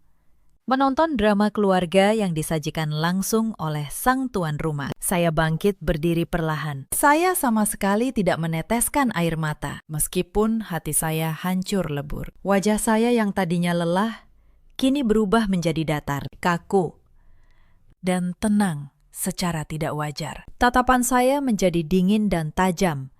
menonton drama keluarga yang disajikan langsung oleh sang tuan rumah. Saya bangkit berdiri perlahan. Saya sama sekali tidak meneteskan air mata, meskipun hati saya hancur lebur. Wajah saya yang tadinya lelah, kini berubah menjadi datar, kaku, dan tenang secara tidak wajar. Tatapan saya menjadi dingin dan tajam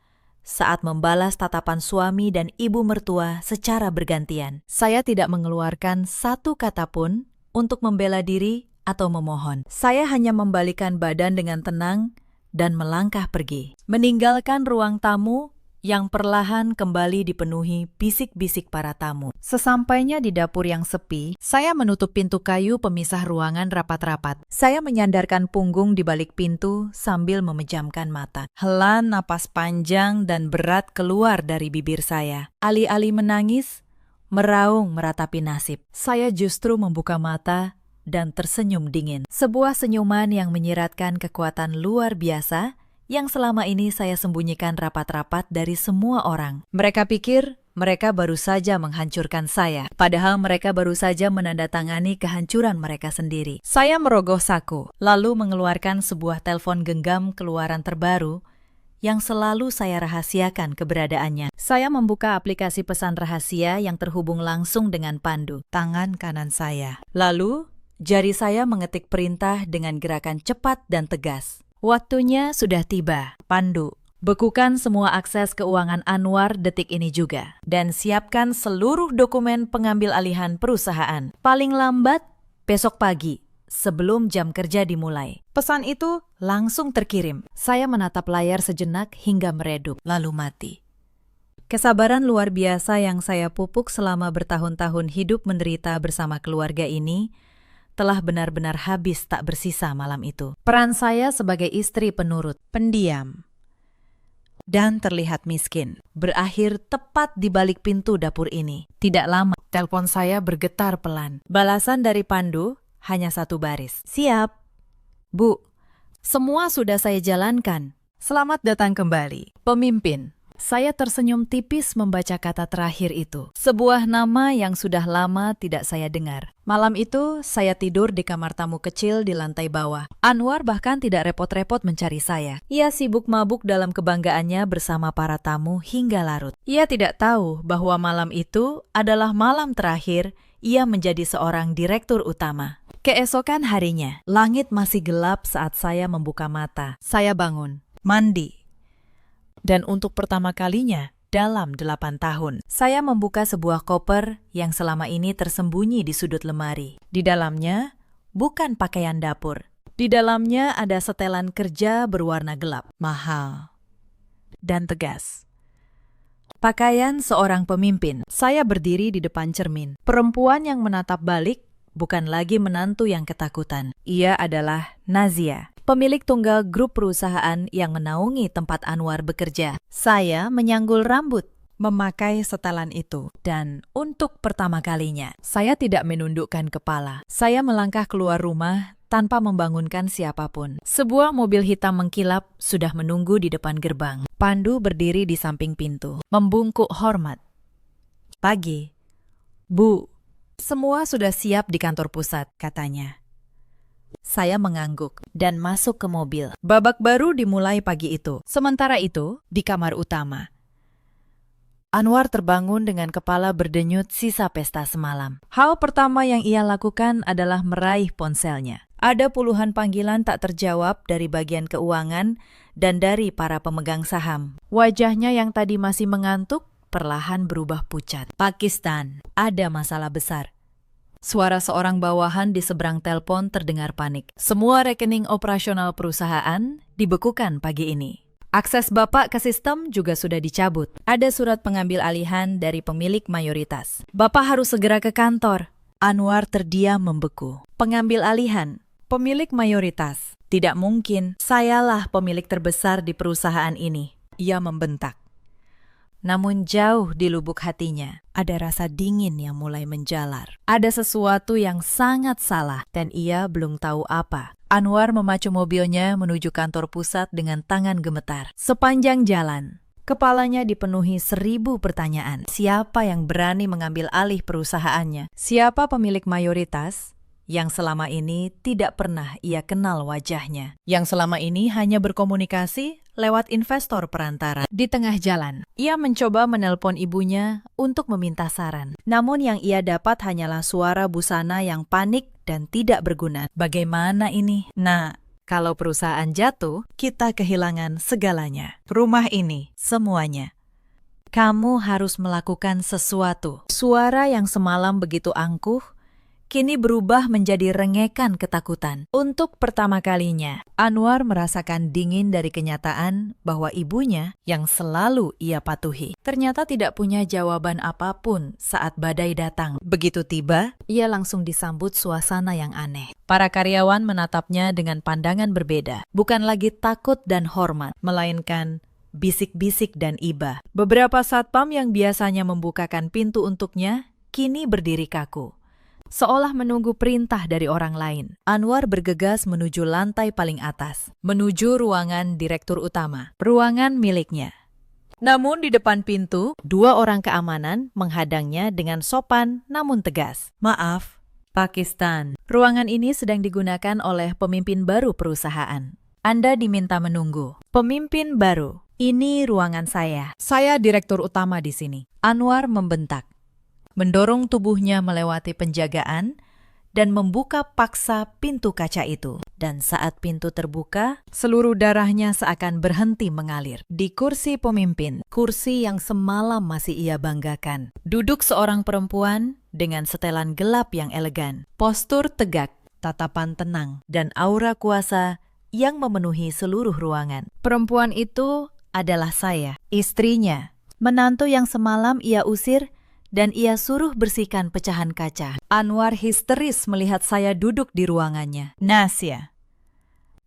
saat membalas tatapan suami dan ibu mertua secara bergantian. Saya tidak mengeluarkan satu kata pun untuk membela diri atau memohon. Saya hanya membalikkan badan dengan tenang dan melangkah pergi, meninggalkan ruang tamu yang perlahan kembali dipenuhi bisik-bisik para tamu. Sesampainya di dapur yang sepi, saya menutup pintu kayu pemisah ruangan rapat-rapat. Saya menyandarkan punggung di balik pintu sambil memejamkan mata. Hela napas panjang dan berat keluar dari bibir saya. Alih-alih menangis, meraung meratapi nasib. Saya justru membuka mata dan tersenyum dingin. Sebuah senyuman yang menyiratkan kekuatan luar biasa yang selama ini saya sembunyikan rapat-rapat dari semua orang. Mereka pikir mereka baru saja menghancurkan saya, padahal mereka baru saja menandatangani kehancuran mereka sendiri. Saya merogoh saku, lalu mengeluarkan sebuah telepon genggam keluaran terbaru yang selalu saya rahasiakan keberadaannya. Saya membuka aplikasi pesan rahasia yang terhubung langsung dengan Pandu, tangan kanan saya. Lalu, jari saya mengetik perintah dengan gerakan cepat dan tegas. Waktunya sudah tiba. Pandu, bekukan semua akses keuangan Anwar detik ini juga. Dan siapkan seluruh dokumen pengambil alihan perusahaan. Paling lambat, besok pagi, sebelum jam kerja dimulai. Pesan itu langsung terkirim. Saya menatap layar sejenak hingga meredup, lalu mati. Kesabaran luar biasa yang saya pupuk selama bertahun-tahun hidup menderita bersama keluarga ini telah benar-benar habis tak bersisa malam itu. Peran saya sebagai istri penurut, pendiam, dan terlihat miskin, berakhir tepat di balik pintu dapur ini. Tidak lama, telepon saya bergetar pelan. Balasan dari Pandu hanya satu baris. Siap. Bu, semua sudah saya jalankan. Selamat datang kembali, pemimpin. Saya tersenyum tipis membaca kata terakhir itu. Sebuah nama yang sudah lama tidak saya dengar. Malam itu, saya tidur di kamar tamu kecil di lantai bawah. Anwar bahkan tidak repot-repot mencari saya. Ia sibuk mabuk dalam kebanggaannya bersama para tamu hingga larut. Ia tidak tahu bahwa malam itu adalah malam terakhir ia menjadi seorang direktur utama. Keesokan harinya, langit masih gelap saat saya membuka mata. Saya bangun, mandi. Dan untuk pertama kalinya dalam 8 tahun, saya membuka sebuah koper yang selama ini tersembunyi di sudut lemari. Di dalamnya, bukan pakaian dapur. Di dalamnya ada setelan kerja berwarna gelap, mahal, dan tegas. Pakaian seorang pemimpin. Saya berdiri di depan cermin. Perempuan yang menatap balik bukan lagi menantu yang ketakutan. Ia adalah Nazia, pemilik tunggal grup perusahaan yang menaungi tempat Anwar bekerja. Saya menyanggul rambut, memakai setelan itu. Dan untuk pertama kalinya, saya tidak menundukkan kepala. Saya melangkah keluar rumah tanpa membangunkan siapapun. Sebuah mobil hitam mengkilap sudah menunggu di depan gerbang. Pandu berdiri di samping pintu, membungkuk hormat. Pagi. Bu, semua sudah siap di kantor pusat, katanya. Saya mengangguk dan masuk ke mobil. Babak baru dimulai pagi itu. Sementara itu, di kamar utama, Anwar terbangun dengan kepala berdenyut sisa pesta semalam. Hal pertama yang ia lakukan adalah meraih ponselnya. Ada puluhan panggilan tak terjawab dari bagian keuangan dan dari para pemegang saham. Wajahnya yang tadi masih mengantuk perlahan berubah pucat. Pakistan, ada masalah besar. Suara seorang bawahan di seberang telepon terdengar panik. Semua rekening operasional perusahaan dibekukan pagi ini. Akses Bapak ke sistem juga sudah dicabut. Ada surat pengambil alihan dari pemilik mayoritas. Bapak harus segera ke kantor. Anwar terdiam membeku. Pengambil alihan, pemilik mayoritas. Tidak mungkin, sayalah pemilik terbesar di perusahaan ini. Ia membentak. Namun jauh di lubuk hatinya, ada rasa dingin yang mulai menjalar. Ada sesuatu yang sangat salah dan ia belum tahu apa. Anwar memacu mobilnya menuju kantor pusat dengan tangan gemetar. Sepanjang jalan, kepalanya dipenuhi 1000 pertanyaan. Siapa yang berani mengambil alih perusahaannya? Siapa pemilik mayoritas yang selama ini tidak pernah ia kenal wajahnya, yang selama ini hanya berkomunikasi lewat investor perantara. Di tengah jalan, ia mencoba menelpon ibunya untuk meminta saran. Namun yang ia dapat hanyalah suara busana yang panik dan tidak berguna. Bagaimana ini? Nah, kalau perusahaan jatuh, kita kehilangan segalanya. Rumah ini, semuanya. Kamu harus melakukan sesuatu. Suara yang semalam begitu angkuh, kini berubah menjadi rengekan ketakutan. Untuk pertama kalinya, Anwar merasakan dingin dari kenyataan bahwa ibunya yang selalu ia patuhi ternyata tidak punya jawaban apapun saat badai datang. Begitu tiba, ia langsung disambut suasana yang aneh. Para karyawan menatapnya dengan pandangan berbeda. Bukan lagi takut dan hormat, melainkan bisik-bisik dan iba. Beberapa satpam yang biasanya membukakan pintu untuknya, kini berdiri kaku, seolah menunggu perintah dari orang lain. Anwar bergegas menuju lantai paling atas, menuju ruangan direktur utama, ruangan miliknya. Namun di depan pintu, 2 orang keamanan menghadangnya dengan sopan namun tegas. Maaf, Pakistan. Ruangan ini sedang digunakan oleh pemimpin baru perusahaan. Anda diminta menunggu. Pemimpin baru. Ini ruangan saya. Saya direktur utama di sini. Anwar membentak, mendorong tubuhnya melewati penjagaan dan membuka paksa pintu kaca itu. Dan saat pintu terbuka, seluruh darahnya seakan berhenti mengalir. Di kursi pemimpin, kursi yang semalam masih ia banggakan, duduk seorang perempuan dengan setelan gelap yang elegan, postur tegak, tatapan tenang, dan aura kuasa yang memenuhi seluruh ruangan. Perempuan itu adalah saya, istrinya, menantu yang semalam ia usir dan ia suruh bersihkan pecahan kaca. Anwar histeris melihat saya duduk di ruangannya. Nasya,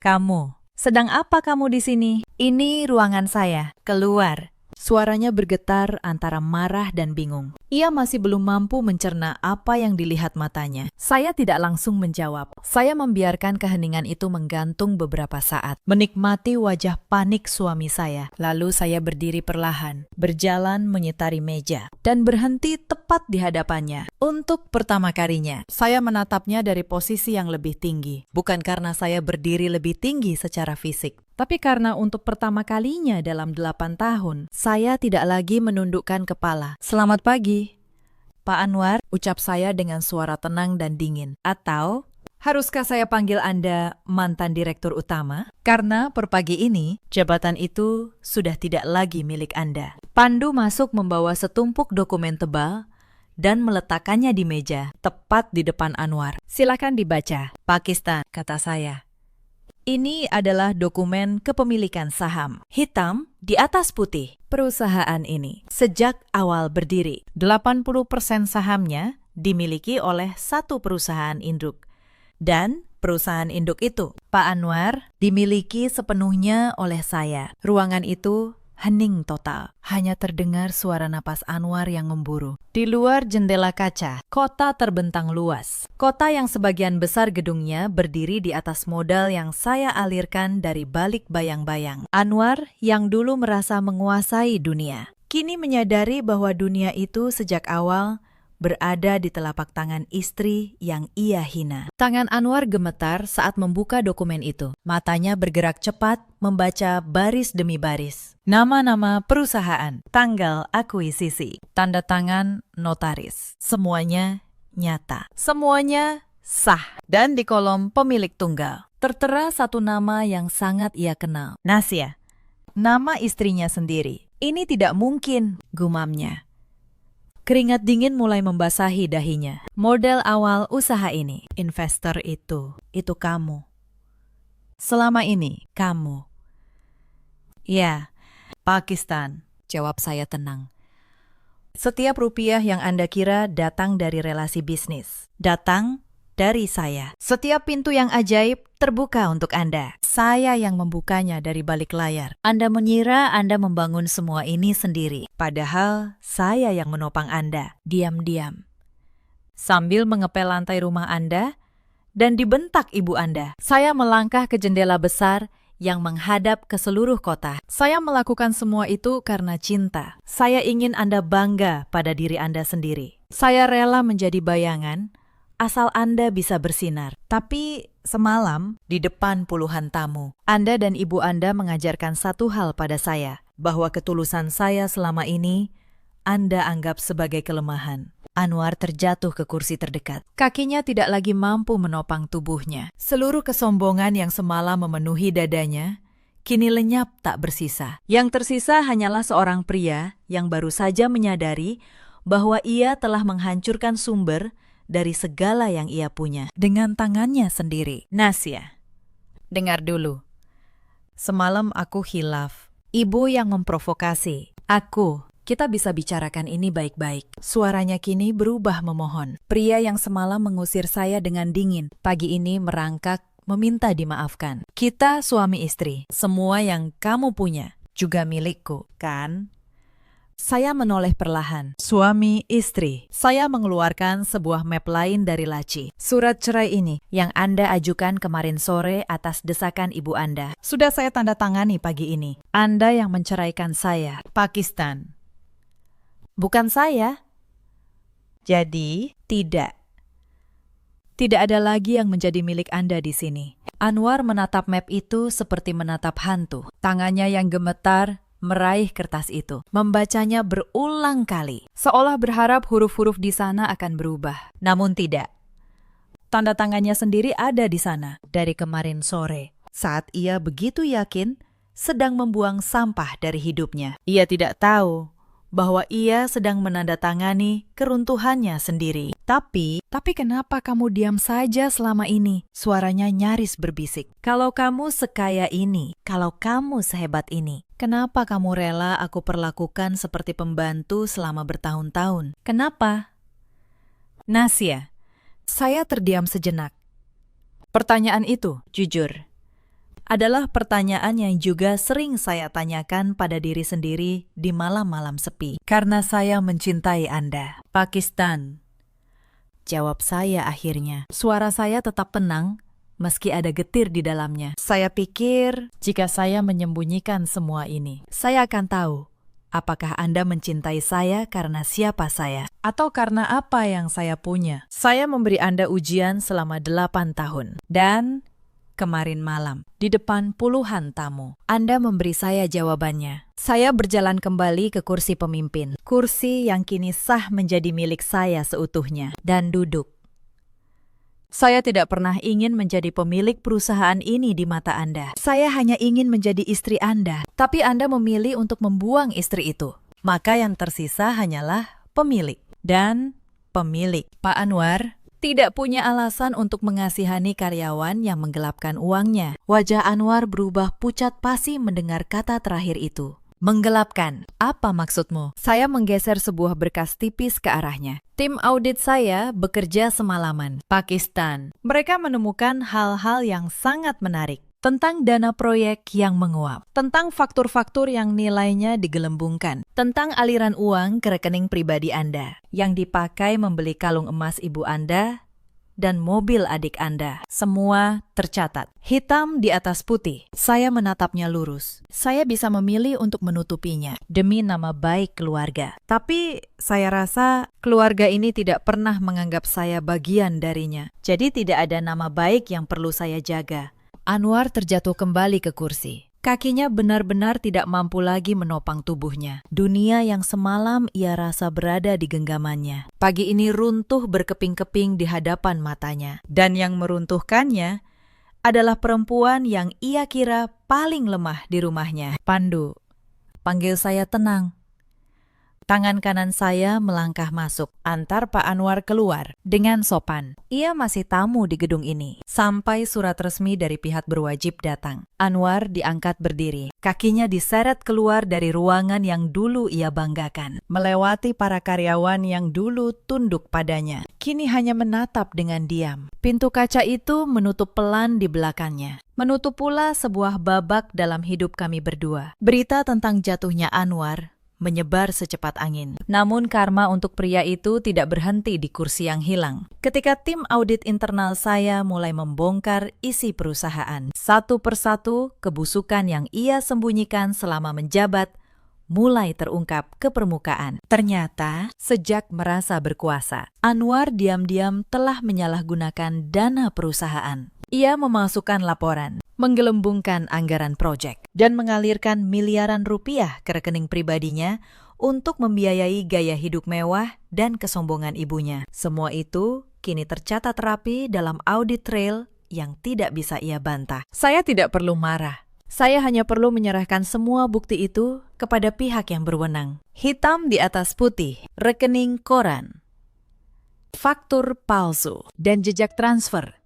kamu, sedang apa kamu di sini? Ini ruangan saya. Keluar. Suaranya bergetar antara marah dan bingung. Ia masih belum mampu mencerna apa yang dilihat matanya. Saya tidak langsung menjawab. Saya membiarkan keheningan itu menggantung beberapa saat, menikmati wajah panik suami saya. Lalu saya berdiri perlahan, berjalan menyitari meja, dan berhenti tepat di hadapannya. Untuk pertama kalinya, saya menatapnya dari posisi yang lebih tinggi. Bukan karena saya berdiri lebih tinggi secara fisik, tapi karena untuk pertama kalinya dalam 8 tahun, saya tidak lagi menundukkan kepala. Selamat pagi, Pak Anwar, ucap saya dengan suara tenang dan dingin. Atau, haruskah saya panggil Anda mantan direktur utama? Karena per pagi ini, jabatan itu sudah tidak lagi milik Anda. Pandu masuk membawa setumpuk dokumen tebal dan meletakkannya di meja, tepat di depan Anwar. Silakan dibaca. Pakistan, kata saya. Ini adalah dokumen kepemilikan saham. Hitam di atas putih. Perusahaan ini sejak awal berdiri, 80% sahamnya dimiliki oleh satu perusahaan induk. Dan perusahaan induk itu, Pak Anwar, dimiliki sepenuhnya oleh saya. Ruangan itu hening total. Hanya terdengar suara napas Anwar yang memburu. Di luar jendela kaca, kota terbentang luas. Kota yang sebagian besar gedungnya berdiri di atas modal yang saya alirkan dari balik bayang-bayang. Anwar yang dulu merasa menguasai dunia, kini menyadari bahwa dunia itu sejak awal berada di telapak tangan istri yang ia hina. Tangan Anwar gemetar saat membuka dokumen itu. Matanya bergerak cepat, membaca baris demi baris. Nama-nama perusahaan, tanggal akuisisi, tanda tangan notaris. Semuanya nyata. Semuanya sah. Dan di kolom pemilik tunggal, tertera satu nama yang sangat ia kenal. Nasya. Nama istrinya sendiri. Ini tidak mungkin, gumamnya. Keringat dingin mulai membasahi dahinya. Model awal usaha ini, investor itu kamu. Selama ini, kamu. Ya, Pakistan, jawab saya tenang. Setiap rupiah yang Anda kira datang dari relasi bisnis, datang dari saya. Setiap pintu yang ajaib terbuka untuk Anda. Saya yang membukanya dari balik layar. Anda mengira Anda membangun semua ini sendiri. Padahal saya yang menopang Anda, diam-diam. Sambil mengepel lantai rumah Anda dan dibentak ibu Anda, saya melangkah ke jendela besar yang menghadap ke seluruh kota. Saya melakukan semua itu karena cinta. Saya ingin Anda bangga pada diri Anda sendiri. Saya rela menjadi bayangan asal Anda bisa bersinar. Tapi semalam, di depan puluhan tamu, Anda dan ibu Anda mengajarkan satu hal pada saya, bahwa ketulusan saya selama ini Anda anggap sebagai kelemahan. Anwar terjatuh ke kursi terdekat. Kakinya tidak lagi mampu menopang tubuhnya. Seluruh kesombongan yang semalam memenuhi dadanya kini lenyap tak bersisa. Yang tersisa hanyalah seorang pria yang baru saja menyadari bahwa ia telah menghancurkan sumber dari segala yang ia punya dengan tangannya sendiri. Nasya, dengar dulu. Semalam aku hilaf. Ibu yang memprovokasi. Kita bisa bicarakan ini baik-baik. Suaranya kini berubah memohon. Pria yang semalam mengusir saya dengan dingin, pagi ini merangkak meminta dimaafkan. Kita suami istri, semua yang kamu punya juga milikku, kan? Saya menoleh perlahan. Suami istri. Saya mengeluarkan sebuah map lain dari laci. Surat cerai ini yang Anda ajukan kemarin sore atas desakan ibu Anda. Sudah saya tanda tangani pagi ini. Anda yang menceraikan saya. Pakistan. Bukan saya. Jadi, tidak. Tidak ada lagi yang menjadi milik Anda di sini. Anwar menatap map itu seperti menatap hantu. Tangannya yang gemetar meraih kertas itu, membacanya berulang kali, seolah berharap huruf-huruf di sana akan berubah. Namun tidak. Tanda tangannya sendiri ada di sana dari kemarin sore, saat ia begitu yakin sedang membuang sampah dari hidupnya. Ia tidak tahu bahwa ia sedang menandatangani keruntuhannya sendiri. Tapi kenapa kamu diam saja selama ini? Suaranya nyaris berbisik. Kalau kamu sekaya ini, kalau kamu sehebat ini, kenapa kamu rela aku perlakukan seperti pembantu selama bertahun-tahun? Kenapa? Nasya, saya terdiam sejenak. Pertanyaan itu, jujur, adalah pertanyaan yang juga sering saya tanyakan pada diri sendiri di malam-malam sepi. Karena saya mencintai Anda. Pakistan. Jawab saya akhirnya. Suara saya tetap tenang, meski ada getir di dalamnya. Saya pikir, jika saya menyembunyikan semua ini, saya akan tahu apakah Anda mencintai saya karena siapa saya, atau karena apa yang saya punya. Saya memberi Anda ujian selama 8 tahun. Dan kemarin malam, di depan puluhan tamu, Anda memberi saya jawabannya. Saya berjalan kembali ke kursi pemimpin, kursi yang kini sah menjadi milik saya seutuhnya, dan duduk. Saya tidak pernah ingin menjadi pemilik perusahaan ini di mata Anda. Saya hanya ingin menjadi istri Anda, tapi Anda memilih untuk membuang istri itu. Maka yang tersisa hanyalah pemilik dan pemilik. Pak Anwar tidak punya alasan untuk mengasihani karyawan yang menggelapkan uangnya. Wajah Anwar berubah pucat pasi mendengar kata terakhir itu. Menggelapkan. Apa maksudmu? Saya menggeser sebuah berkas tipis ke arahnya. Tim audit saya bekerja semalaman. Pakistan. Mereka menemukan hal-hal yang sangat menarik. Tentang dana proyek yang menguap, tentang faktur-faktur yang nilainya digelembungkan, tentang aliran uang ke rekening pribadi Anda yang dipakai membeli kalung emas ibu Anda dan mobil adik Anda. Semua tercatat, hitam di atas putih. Saya menatapnya lurus. Saya bisa memilih untuk menutupinya demi nama baik keluarga. Tapi saya rasa keluarga ini tidak pernah menganggap saya bagian darinya. Jadi tidak ada nama baik yang perlu saya jaga. Anwar terjatuh kembali ke kursi. Kakinya benar-benar tidak mampu lagi menopang tubuhnya. Dunia yang semalam ia rasa berada di genggamannya, pagi ini runtuh berkeping-keping di hadapan matanya. Dan yang meruntuhkannya adalah perempuan yang ia kira paling lemah di rumahnya. Pandu, panggil saya tenang. Tangan kanan saya melangkah masuk, antar Pak Anwar keluar dengan sopan. Ia masih tamu di gedung ini, sampai surat resmi dari pihak berwajib datang. Anwar diangkat berdiri, kakinya diseret keluar dari ruangan yang dulu ia banggakan, melewati para karyawan yang dulu tunduk padanya. Kini hanya menatap dengan diam. Pintu kaca itu menutup pelan di belakangnya. Menutup pula sebuah babak dalam hidup kami berdua. Berita tentang jatuhnya Anwar menyebar secepat angin. Namun karma untuk pria itu tidak berhenti di kursi yang hilang. Ketika tim audit internal saya mulai membongkar isi perusahaan, satu persatu kebusukan yang ia sembunyikan selama menjabat mulai terungkap ke permukaan. Ternyata, sejak merasa berkuasa, Anwar diam-diam telah menyalahgunakan dana perusahaan. Ia memasukkan laporan, menggelembungkan anggaran proyek, dan mengalirkan miliaran rupiah ke rekening pribadinya untuk membiayai gaya hidup mewah dan kesombongan ibunya. Semua itu kini tercatat rapi dalam audit trail yang tidak bisa ia bantah. Saya tidak perlu marah. Saya hanya perlu menyerahkan semua bukti itu kepada pihak yang berwenang. Hitam di atas putih, rekening koran, faktur palsu, dan jejak transfer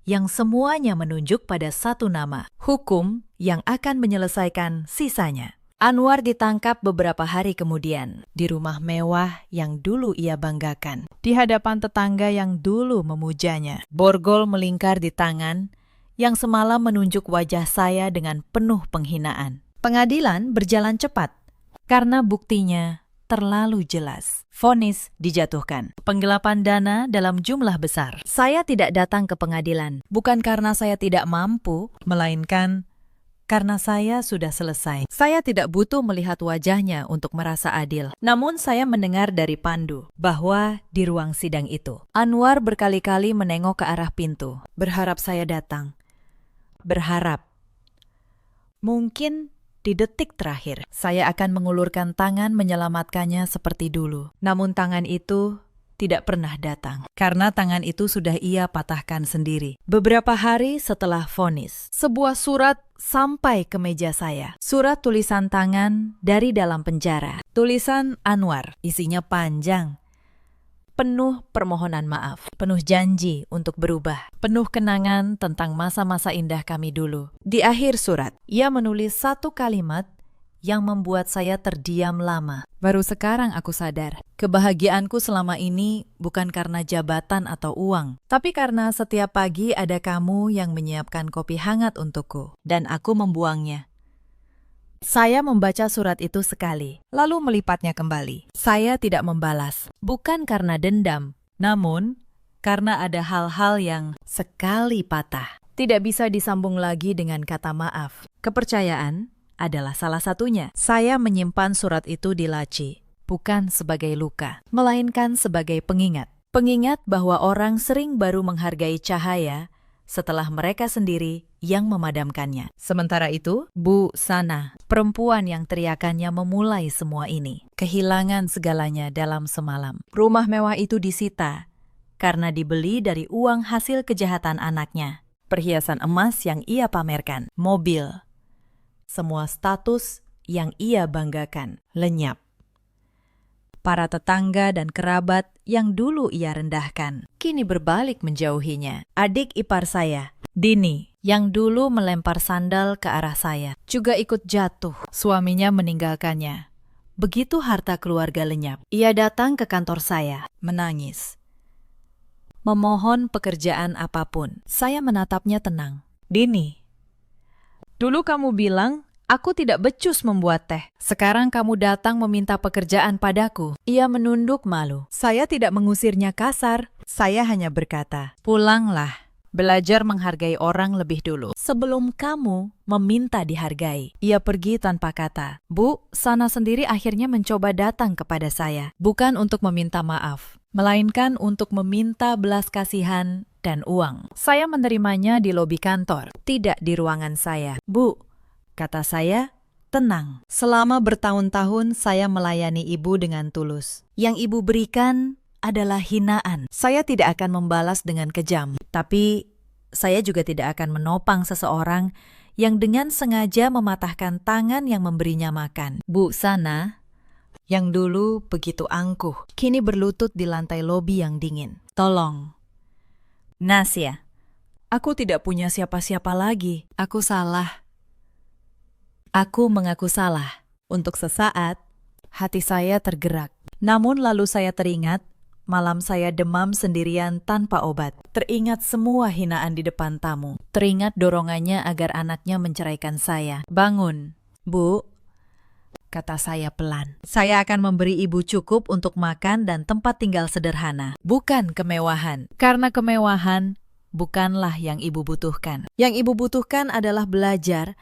yang semuanya menunjuk pada satu nama, hukum yang akan menyelesaikan sisanya. Anwar ditangkap beberapa hari kemudian di rumah mewah yang dulu ia banggakan, di hadapan tetangga yang dulu memujanya. Borgol melingkar di tangan yang semalam menunjuk wajah saya dengan penuh penghinaan. Pengadilan berjalan cepat karena buktinya terlalu jelas. Vonis dijatuhkan. Penggelapan dana dalam jumlah besar. Saya tidak datang ke pengadilan, bukan karena saya tidak mampu, melainkan karena saya sudah selesai. Saya tidak butuh melihat wajahnya untuk merasa adil. Namun saya mendengar dari Pandu bahwa di ruang sidang itu, Anwar berkali-kali menengok ke arah pintu, berharap saya datang. Berharap. Mungkin di detik terakhir, saya akan mengulurkan tangan menyelamatkannya seperti dulu. Namun tangan itu tidak pernah datang, karena tangan itu sudah ia patahkan sendiri. Beberapa hari setelah vonis, sebuah surat sampai ke meja saya. Surat tulisan tangan dari dalam penjara. Tulisan Anwar, isinya panjang. Penuh permohonan maaf, penuh janji untuk berubah, penuh kenangan tentang masa-masa indah kami dulu. Di akhir surat, ia menulis satu kalimat yang membuat saya terdiam lama. Baru sekarang aku sadar, kebahagiaanku selama ini bukan karena jabatan atau uang, tapi karena setiap pagi ada kamu yang menyiapkan kopi hangat untukku, dan aku membuangnya. Saya membaca surat itu sekali, lalu melipatnya kembali. Saya tidak membalas, bukan karena dendam, namun karena ada hal-hal yang sekali patah tidak bisa disambung lagi dengan kata maaf. Kepercayaan adalah salah satunya. Saya menyimpan surat itu di laci, bukan sebagai luka, melainkan sebagai pengingat. Pengingat bahwa orang sering baru menghargai cahaya setelah mereka sendiri yang memadamkannya. Sementara itu, Bu Sana, perempuan yang teriakannya memulai semua ini, kehilangan segalanya dalam semalam. Rumah mewah itu disita karena dibeli dari uang hasil kejahatan anaknya. Perhiasan emas yang ia pamerkan, mobil, semua status yang ia banggakan, lenyap. Para tetangga dan kerabat yang dulu ia rendahkan, kini berbalik menjauhinya. Adik ipar saya, Dini, yang dulu melempar sandal ke arah saya, juga ikut jatuh. Suaminya meninggalkannya. Begitu harta keluarga lenyap, ia datang ke kantor saya, menangis, memohon pekerjaan apapun. Saya menatapnya tenang. Dini, dulu kamu bilang aku tidak becus membuat teh. Sekarang kamu datang meminta pekerjaan padaku. Ia menunduk malu. Saya tidak mengusirnya kasar. Saya hanya berkata, pulanglah. Belajar menghargai orang lebih dulu, sebelum kamu meminta dihargai. Ia pergi tanpa kata. Bu, Sana sendiri akhirnya mencoba datang kepada saya. Bukan untuk meminta maaf, melainkan untuk meminta belas kasihan dan uang. Saya menerimanya di lobi kantor, tidak di ruangan saya. Bu, kata saya, tenang. Selama bertahun-tahun saya melayani ibu dengan tulus. Yang ibu berikan adalah hinaan. Saya tidak akan membalas dengan kejam, tapi saya juga tidak akan menopang seseorang yang dengan sengaja mematahkan tangan yang memberinya makan. Bu Sana, yang dulu begitu angkuh, kini berlutut di lantai lobi yang dingin. Tolong. Nasya, aku tidak punya siapa-siapa lagi. Aku salah. Aku mengaku salah. Untuk sesaat, hati saya tergerak. Namun lalu saya teringat, malam saya demam sendirian tanpa obat. Teringat semua hinaan di depan tamu. Teringat dorongannya agar anaknya menceraikan saya. Bangun, Bu, kata saya pelan. Saya akan memberi ibu cukup untuk makan dan tempat tinggal sederhana. Bukan kemewahan. Karena kemewahan bukanlah yang ibu butuhkan. Yang ibu butuhkan adalah belajar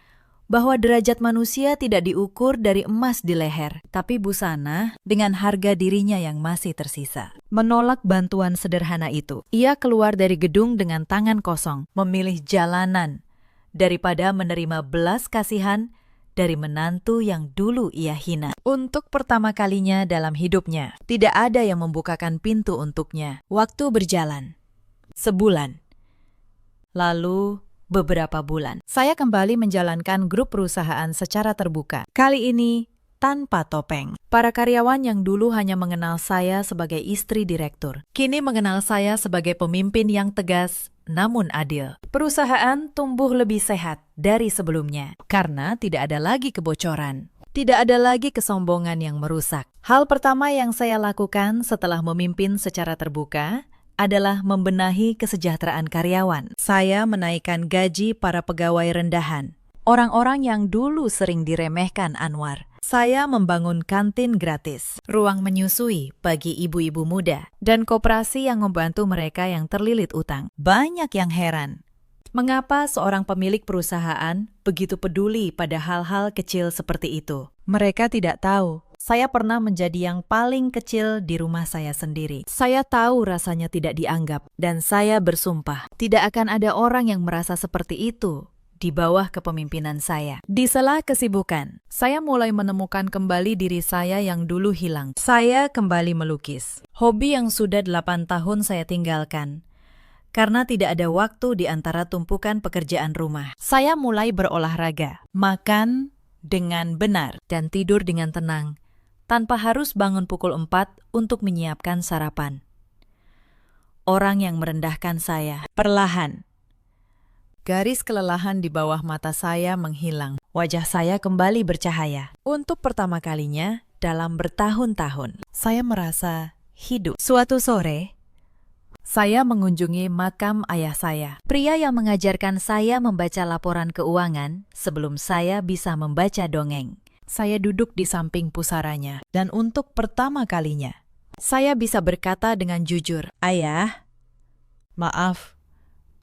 bahwa derajat manusia tidak diukur dari emas di leher, tapi busana dengan harga dirinya yang masih tersisa. Menolak bantuan sederhana itu, ia keluar dari gedung dengan tangan kosong, memilih jalanan daripada menerima belas kasihan dari menantu yang dulu ia hina. Untuk pertama kalinya dalam hidupnya, tidak ada yang membukakan pintu untuknya. Waktu berjalan. Sebulan. Lalu beberapa bulan. Saya kembali menjalankan grup perusahaan secara terbuka. Kali ini tanpa topeng. Para karyawan yang dulu hanya mengenal saya sebagai istri direktur, kini mengenal saya sebagai pemimpin yang tegas namun adil. Perusahaan tumbuh lebih sehat dari sebelumnya karena tidak ada lagi kebocoran. Tidak ada lagi kesombongan yang merusak. Hal pertama yang saya lakukan setelah memimpin secara terbuka adalah membenahi kesejahteraan karyawan. Saya menaikkan gaji para pegawai rendahan, orang-orang yang dulu sering diremehkan Anwar. Saya membangun kantin gratis, ruang menyusui bagi ibu-ibu muda, dan koperasi yang membantu mereka yang terlilit utang. Banyak yang heran, mengapa seorang pemilik perusahaan begitu peduli pada hal-hal kecil seperti itu. Mereka tidak tahu, saya pernah menjadi yang paling kecil di rumah saya sendiri. Saya tahu rasanya tidak dianggap, dan saya bersumpah, tidak akan ada orang yang merasa seperti itu di bawah kepemimpinan saya. Di sela kesibukan, saya mulai menemukan kembali diri saya yang dulu hilang. Saya kembali melukis, hobi yang sudah 8 tahun saya tinggalkan. Karena tidak ada waktu di antara tumpukan pekerjaan rumah. Saya mulai berolahraga, makan dengan benar, dan tidur dengan tenang, tanpa harus bangun pukul 4 untuk menyiapkan sarapan. Orang yang merendahkan saya, perlahan. Garis kelelahan di bawah mata saya menghilang. Wajah saya kembali bercahaya. Untuk pertama kalinya dalam bertahun-tahun, saya merasa hidup. Suatu sore, saya mengunjungi makam ayah saya, pria yang mengajarkan saya membaca laporan keuangan sebelum saya bisa membaca dongeng. Saya duduk di samping pusaranya, dan untuk pertama kalinya, saya bisa berkata dengan jujur, "Ayah, maaf.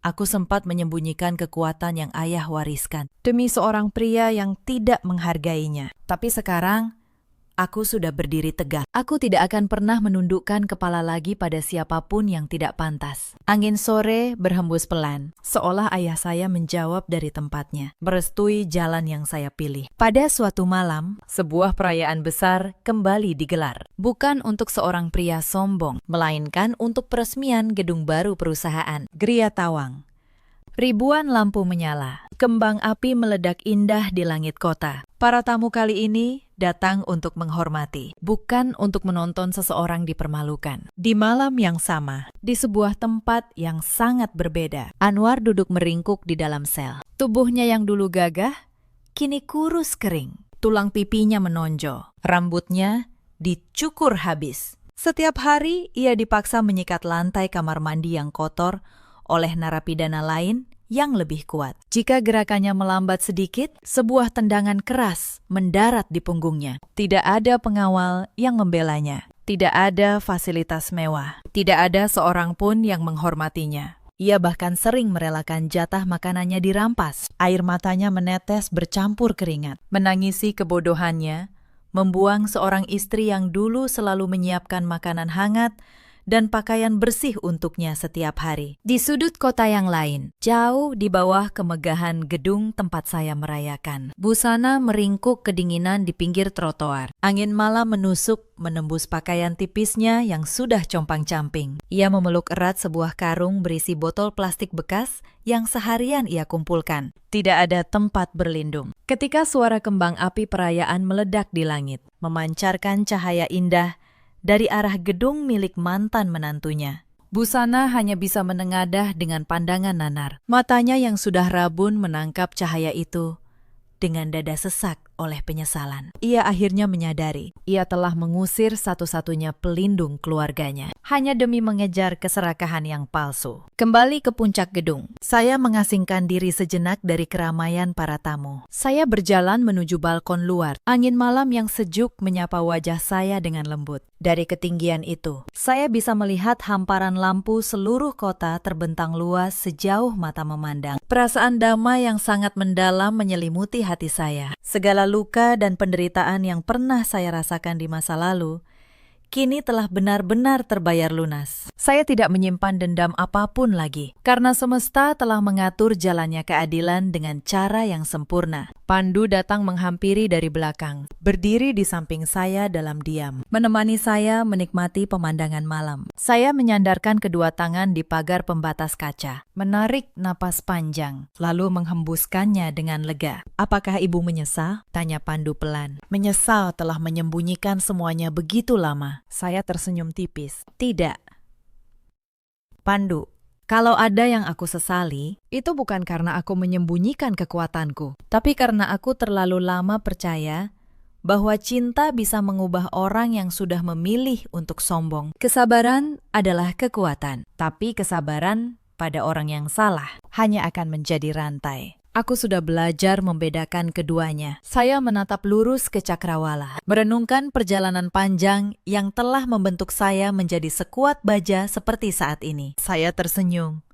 Aku sempat menyembunyikan kekuatan yang ayah wariskan demi seorang pria yang tidak menghargainya. Tapi sekarang, aku sudah berdiri tegak. Aku tidak akan pernah menundukkan kepala lagi pada siapapun yang tidak pantas." Angin sore berhembus pelan, seolah ayah saya menjawab dari tempatnya, merestui jalan yang saya pilih. Pada suatu malam, sebuah perayaan besar kembali digelar. Bukan untuk seorang pria sombong, melainkan untuk peresmian gedung baru perusahaan, Gria Tawang. Ribuan lampu menyala, kembang api meledak indah di langit kota. Para tamu kali ini datang untuk menghormati, bukan untuk menonton seseorang dipermalukan. Di malam yang sama, di sebuah tempat yang sangat berbeda, Anwar duduk meringkuk di dalam sel. Tubuhnya yang dulu gagah, kini kurus kering. Tulang pipinya menonjol, rambutnya dicukur habis. Setiap hari ia dipaksa menyikat lantai kamar mandi yang kotor oleh narapidana lain yang lebih kuat. Jika gerakannya melambat sedikit, sebuah tendangan keras mendarat di punggungnya. Tidak ada pengawal yang membelanya. Tidak ada fasilitas mewah. Tidak ada seorang pun yang menghormatinya. Ia bahkan sering merelakan jatah makanannya dirampas. Air matanya menetes bercampur keringat. Menangisi kebodohannya, membuang seorang istri yang dulu selalu menyiapkan makanan hangat dan pakaian bersih untuknya setiap hari. Di sudut kota yang lain, jauh di bawah kemegahan gedung tempat saya merayakan, busana meringkuk kedinginan di pinggir trotoar. Angin malam menusuk menembus pakaian tipisnya yang sudah compang-camping. Ia memeluk erat sebuah karung berisi botol plastik bekas yang seharian ia kumpulkan. Tidak ada tempat berlindung. Ketika suara kembang api perayaan meledak di langit, memancarkan cahaya indah dari arah gedung milik mantan menantunya. Busana hanya bisa menengadah dengan pandangan nanar. Matanya yang sudah rabun menangkap cahaya itu dengan dada sesak oleh penyesalan. Ia akhirnya menyadari ia telah mengusir satu-satunya pelindung keluarganya hanya demi mengejar keserakahan yang palsu. Kembali ke puncak gedung, saya mengasingkan diri sejenak dari keramaian para tamu. Saya berjalan menuju balkon luar. Angin malam yang sejuk menyapa wajah saya dengan lembut. Dari ketinggian itu, saya bisa melihat hamparan lampu seluruh kota terbentang luas sejauh mata memandang. Perasaan damai yang sangat mendalam menyelimuti hati saya. Segala luka dan penderitaan yang pernah saya rasakan di masa lalu, kini telah benar-benar terbayar lunas. Saya tidak menyimpan dendam apapun lagi, karena semesta telah mengatur jalannya keadilan dengan cara yang sempurna. Pandu datang menghampiri dari belakang, berdiri di samping saya dalam diam, menemani saya menikmati pemandangan malam. Saya menyandarkan kedua tangan di pagar pembatas kaca, menarik napas panjang, lalu menghembuskannya dengan lega. "Apakah ibu menyesal?" tanya Pandu pelan. "Menyesal telah menyembunyikan semuanya begitu lama." Saya tersenyum tipis. "Tidak. Pandu, kalau ada yang aku sesali, itu bukan karena aku menyembunyikan kekuatanku, tapi karena aku terlalu lama percaya bahwa cinta bisa mengubah orang yang sudah memilih untuk sombong. Kesabaran adalah kekuatan, tapi kesabaran pada orang yang salah hanya akan menjadi rantai. Aku sudah belajar membedakan keduanya." Saya menatap lurus ke cakrawala, merenungkan perjalanan panjang yang telah membentuk saya menjadi sekuat baja seperti saat ini. Saya tersenyum,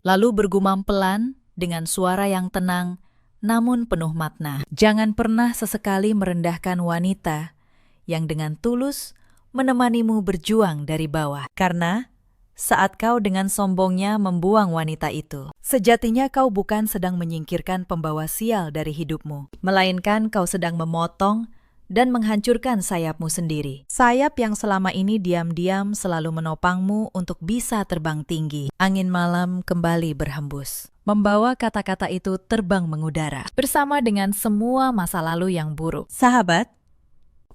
lalu bergumam pelan dengan suara yang tenang namun penuh makna. "Jangan pernah sesekali merendahkan wanita yang dengan tulus menemanimu berjuang dari bawah, karena saat kau dengan sombongnya membuang wanita itu, sejatinya kau bukan sedang menyingkirkan pembawa sial dari hidupmu, melainkan kau sedang memotong dan menghancurkan sayapmu sendiri. Sayap yang selama ini diam-diam selalu menopangmu untuk bisa terbang tinggi." Angin malam kembali berhembus, membawa kata-kata itu terbang mengudara, bersama dengan semua masa lalu yang buruk. Sahabat,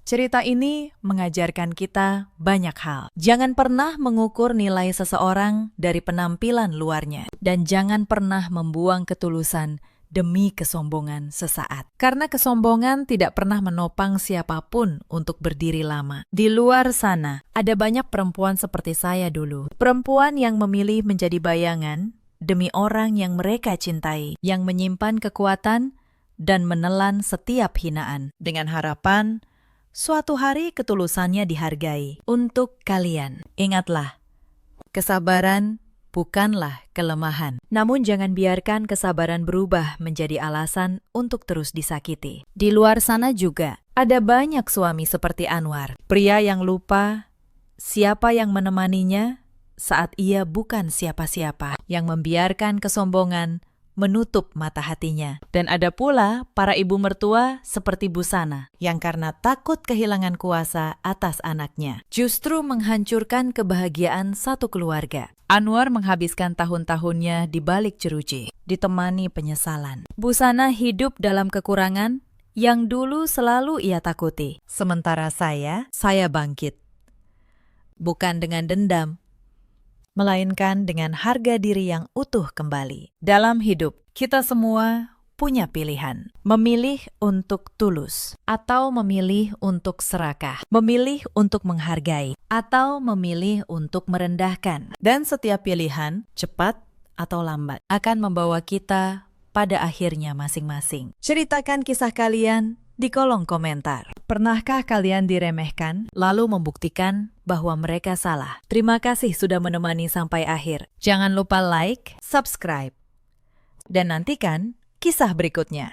cerita ini mengajarkan kita banyak hal. Jangan pernah mengukur nilai seseorang dari penampilan luarnya, dan jangan pernah membuang ketulusan demi kesombongan sesaat. Karena kesombongan tidak pernah menopang siapapun untuk berdiri lama. Di luar sana, ada banyak perempuan seperti saya dulu. Perempuan yang memilih menjadi bayangan demi orang yang mereka cintai, yang menyimpan kekuatan dan menelan setiap hinaan, dengan harapan suatu hari ketulusannya dihargai. Untuk kalian, ingatlah, kesabaran bukanlah kelemahan. Namun jangan biarkan kesabaran berubah menjadi alasan untuk terus disakiti. Di luar sana juga ada banyak suami seperti Anwar, pria yang lupa siapa yang menemaninya saat ia bukan siapa-siapa, yang membiarkan kesombongan menutup mata hatinya. Dan ada pula para ibu mertua seperti Busana, yang karena takut kehilangan kuasa atas anaknya, justru menghancurkan kebahagiaan satu keluarga. Anwar menghabiskan tahun-tahunnya di balik jeruji, ditemani penyesalan. Busana hidup dalam kekurangan yang dulu selalu ia takuti. Sementara saya bangkit. Bukan dengan dendam, melainkan dengan harga diri yang utuh kembali. Dalam hidup, kita semua punya pilihan. Memilih untuk tulus, atau memilih untuk serakah. Memilih untuk menghargai, atau memilih untuk merendahkan. Dan setiap pilihan, cepat atau lambat, akan membawa kita pada akhirnya masing-masing. Ceritakan kisah kalian di kolom komentar. Pernahkah kalian diremehkan, lalu membuktikan bahwa mereka salah? Terima kasih sudah menemani sampai akhir. Jangan lupa like, subscribe, dan nantikan kisah berikutnya.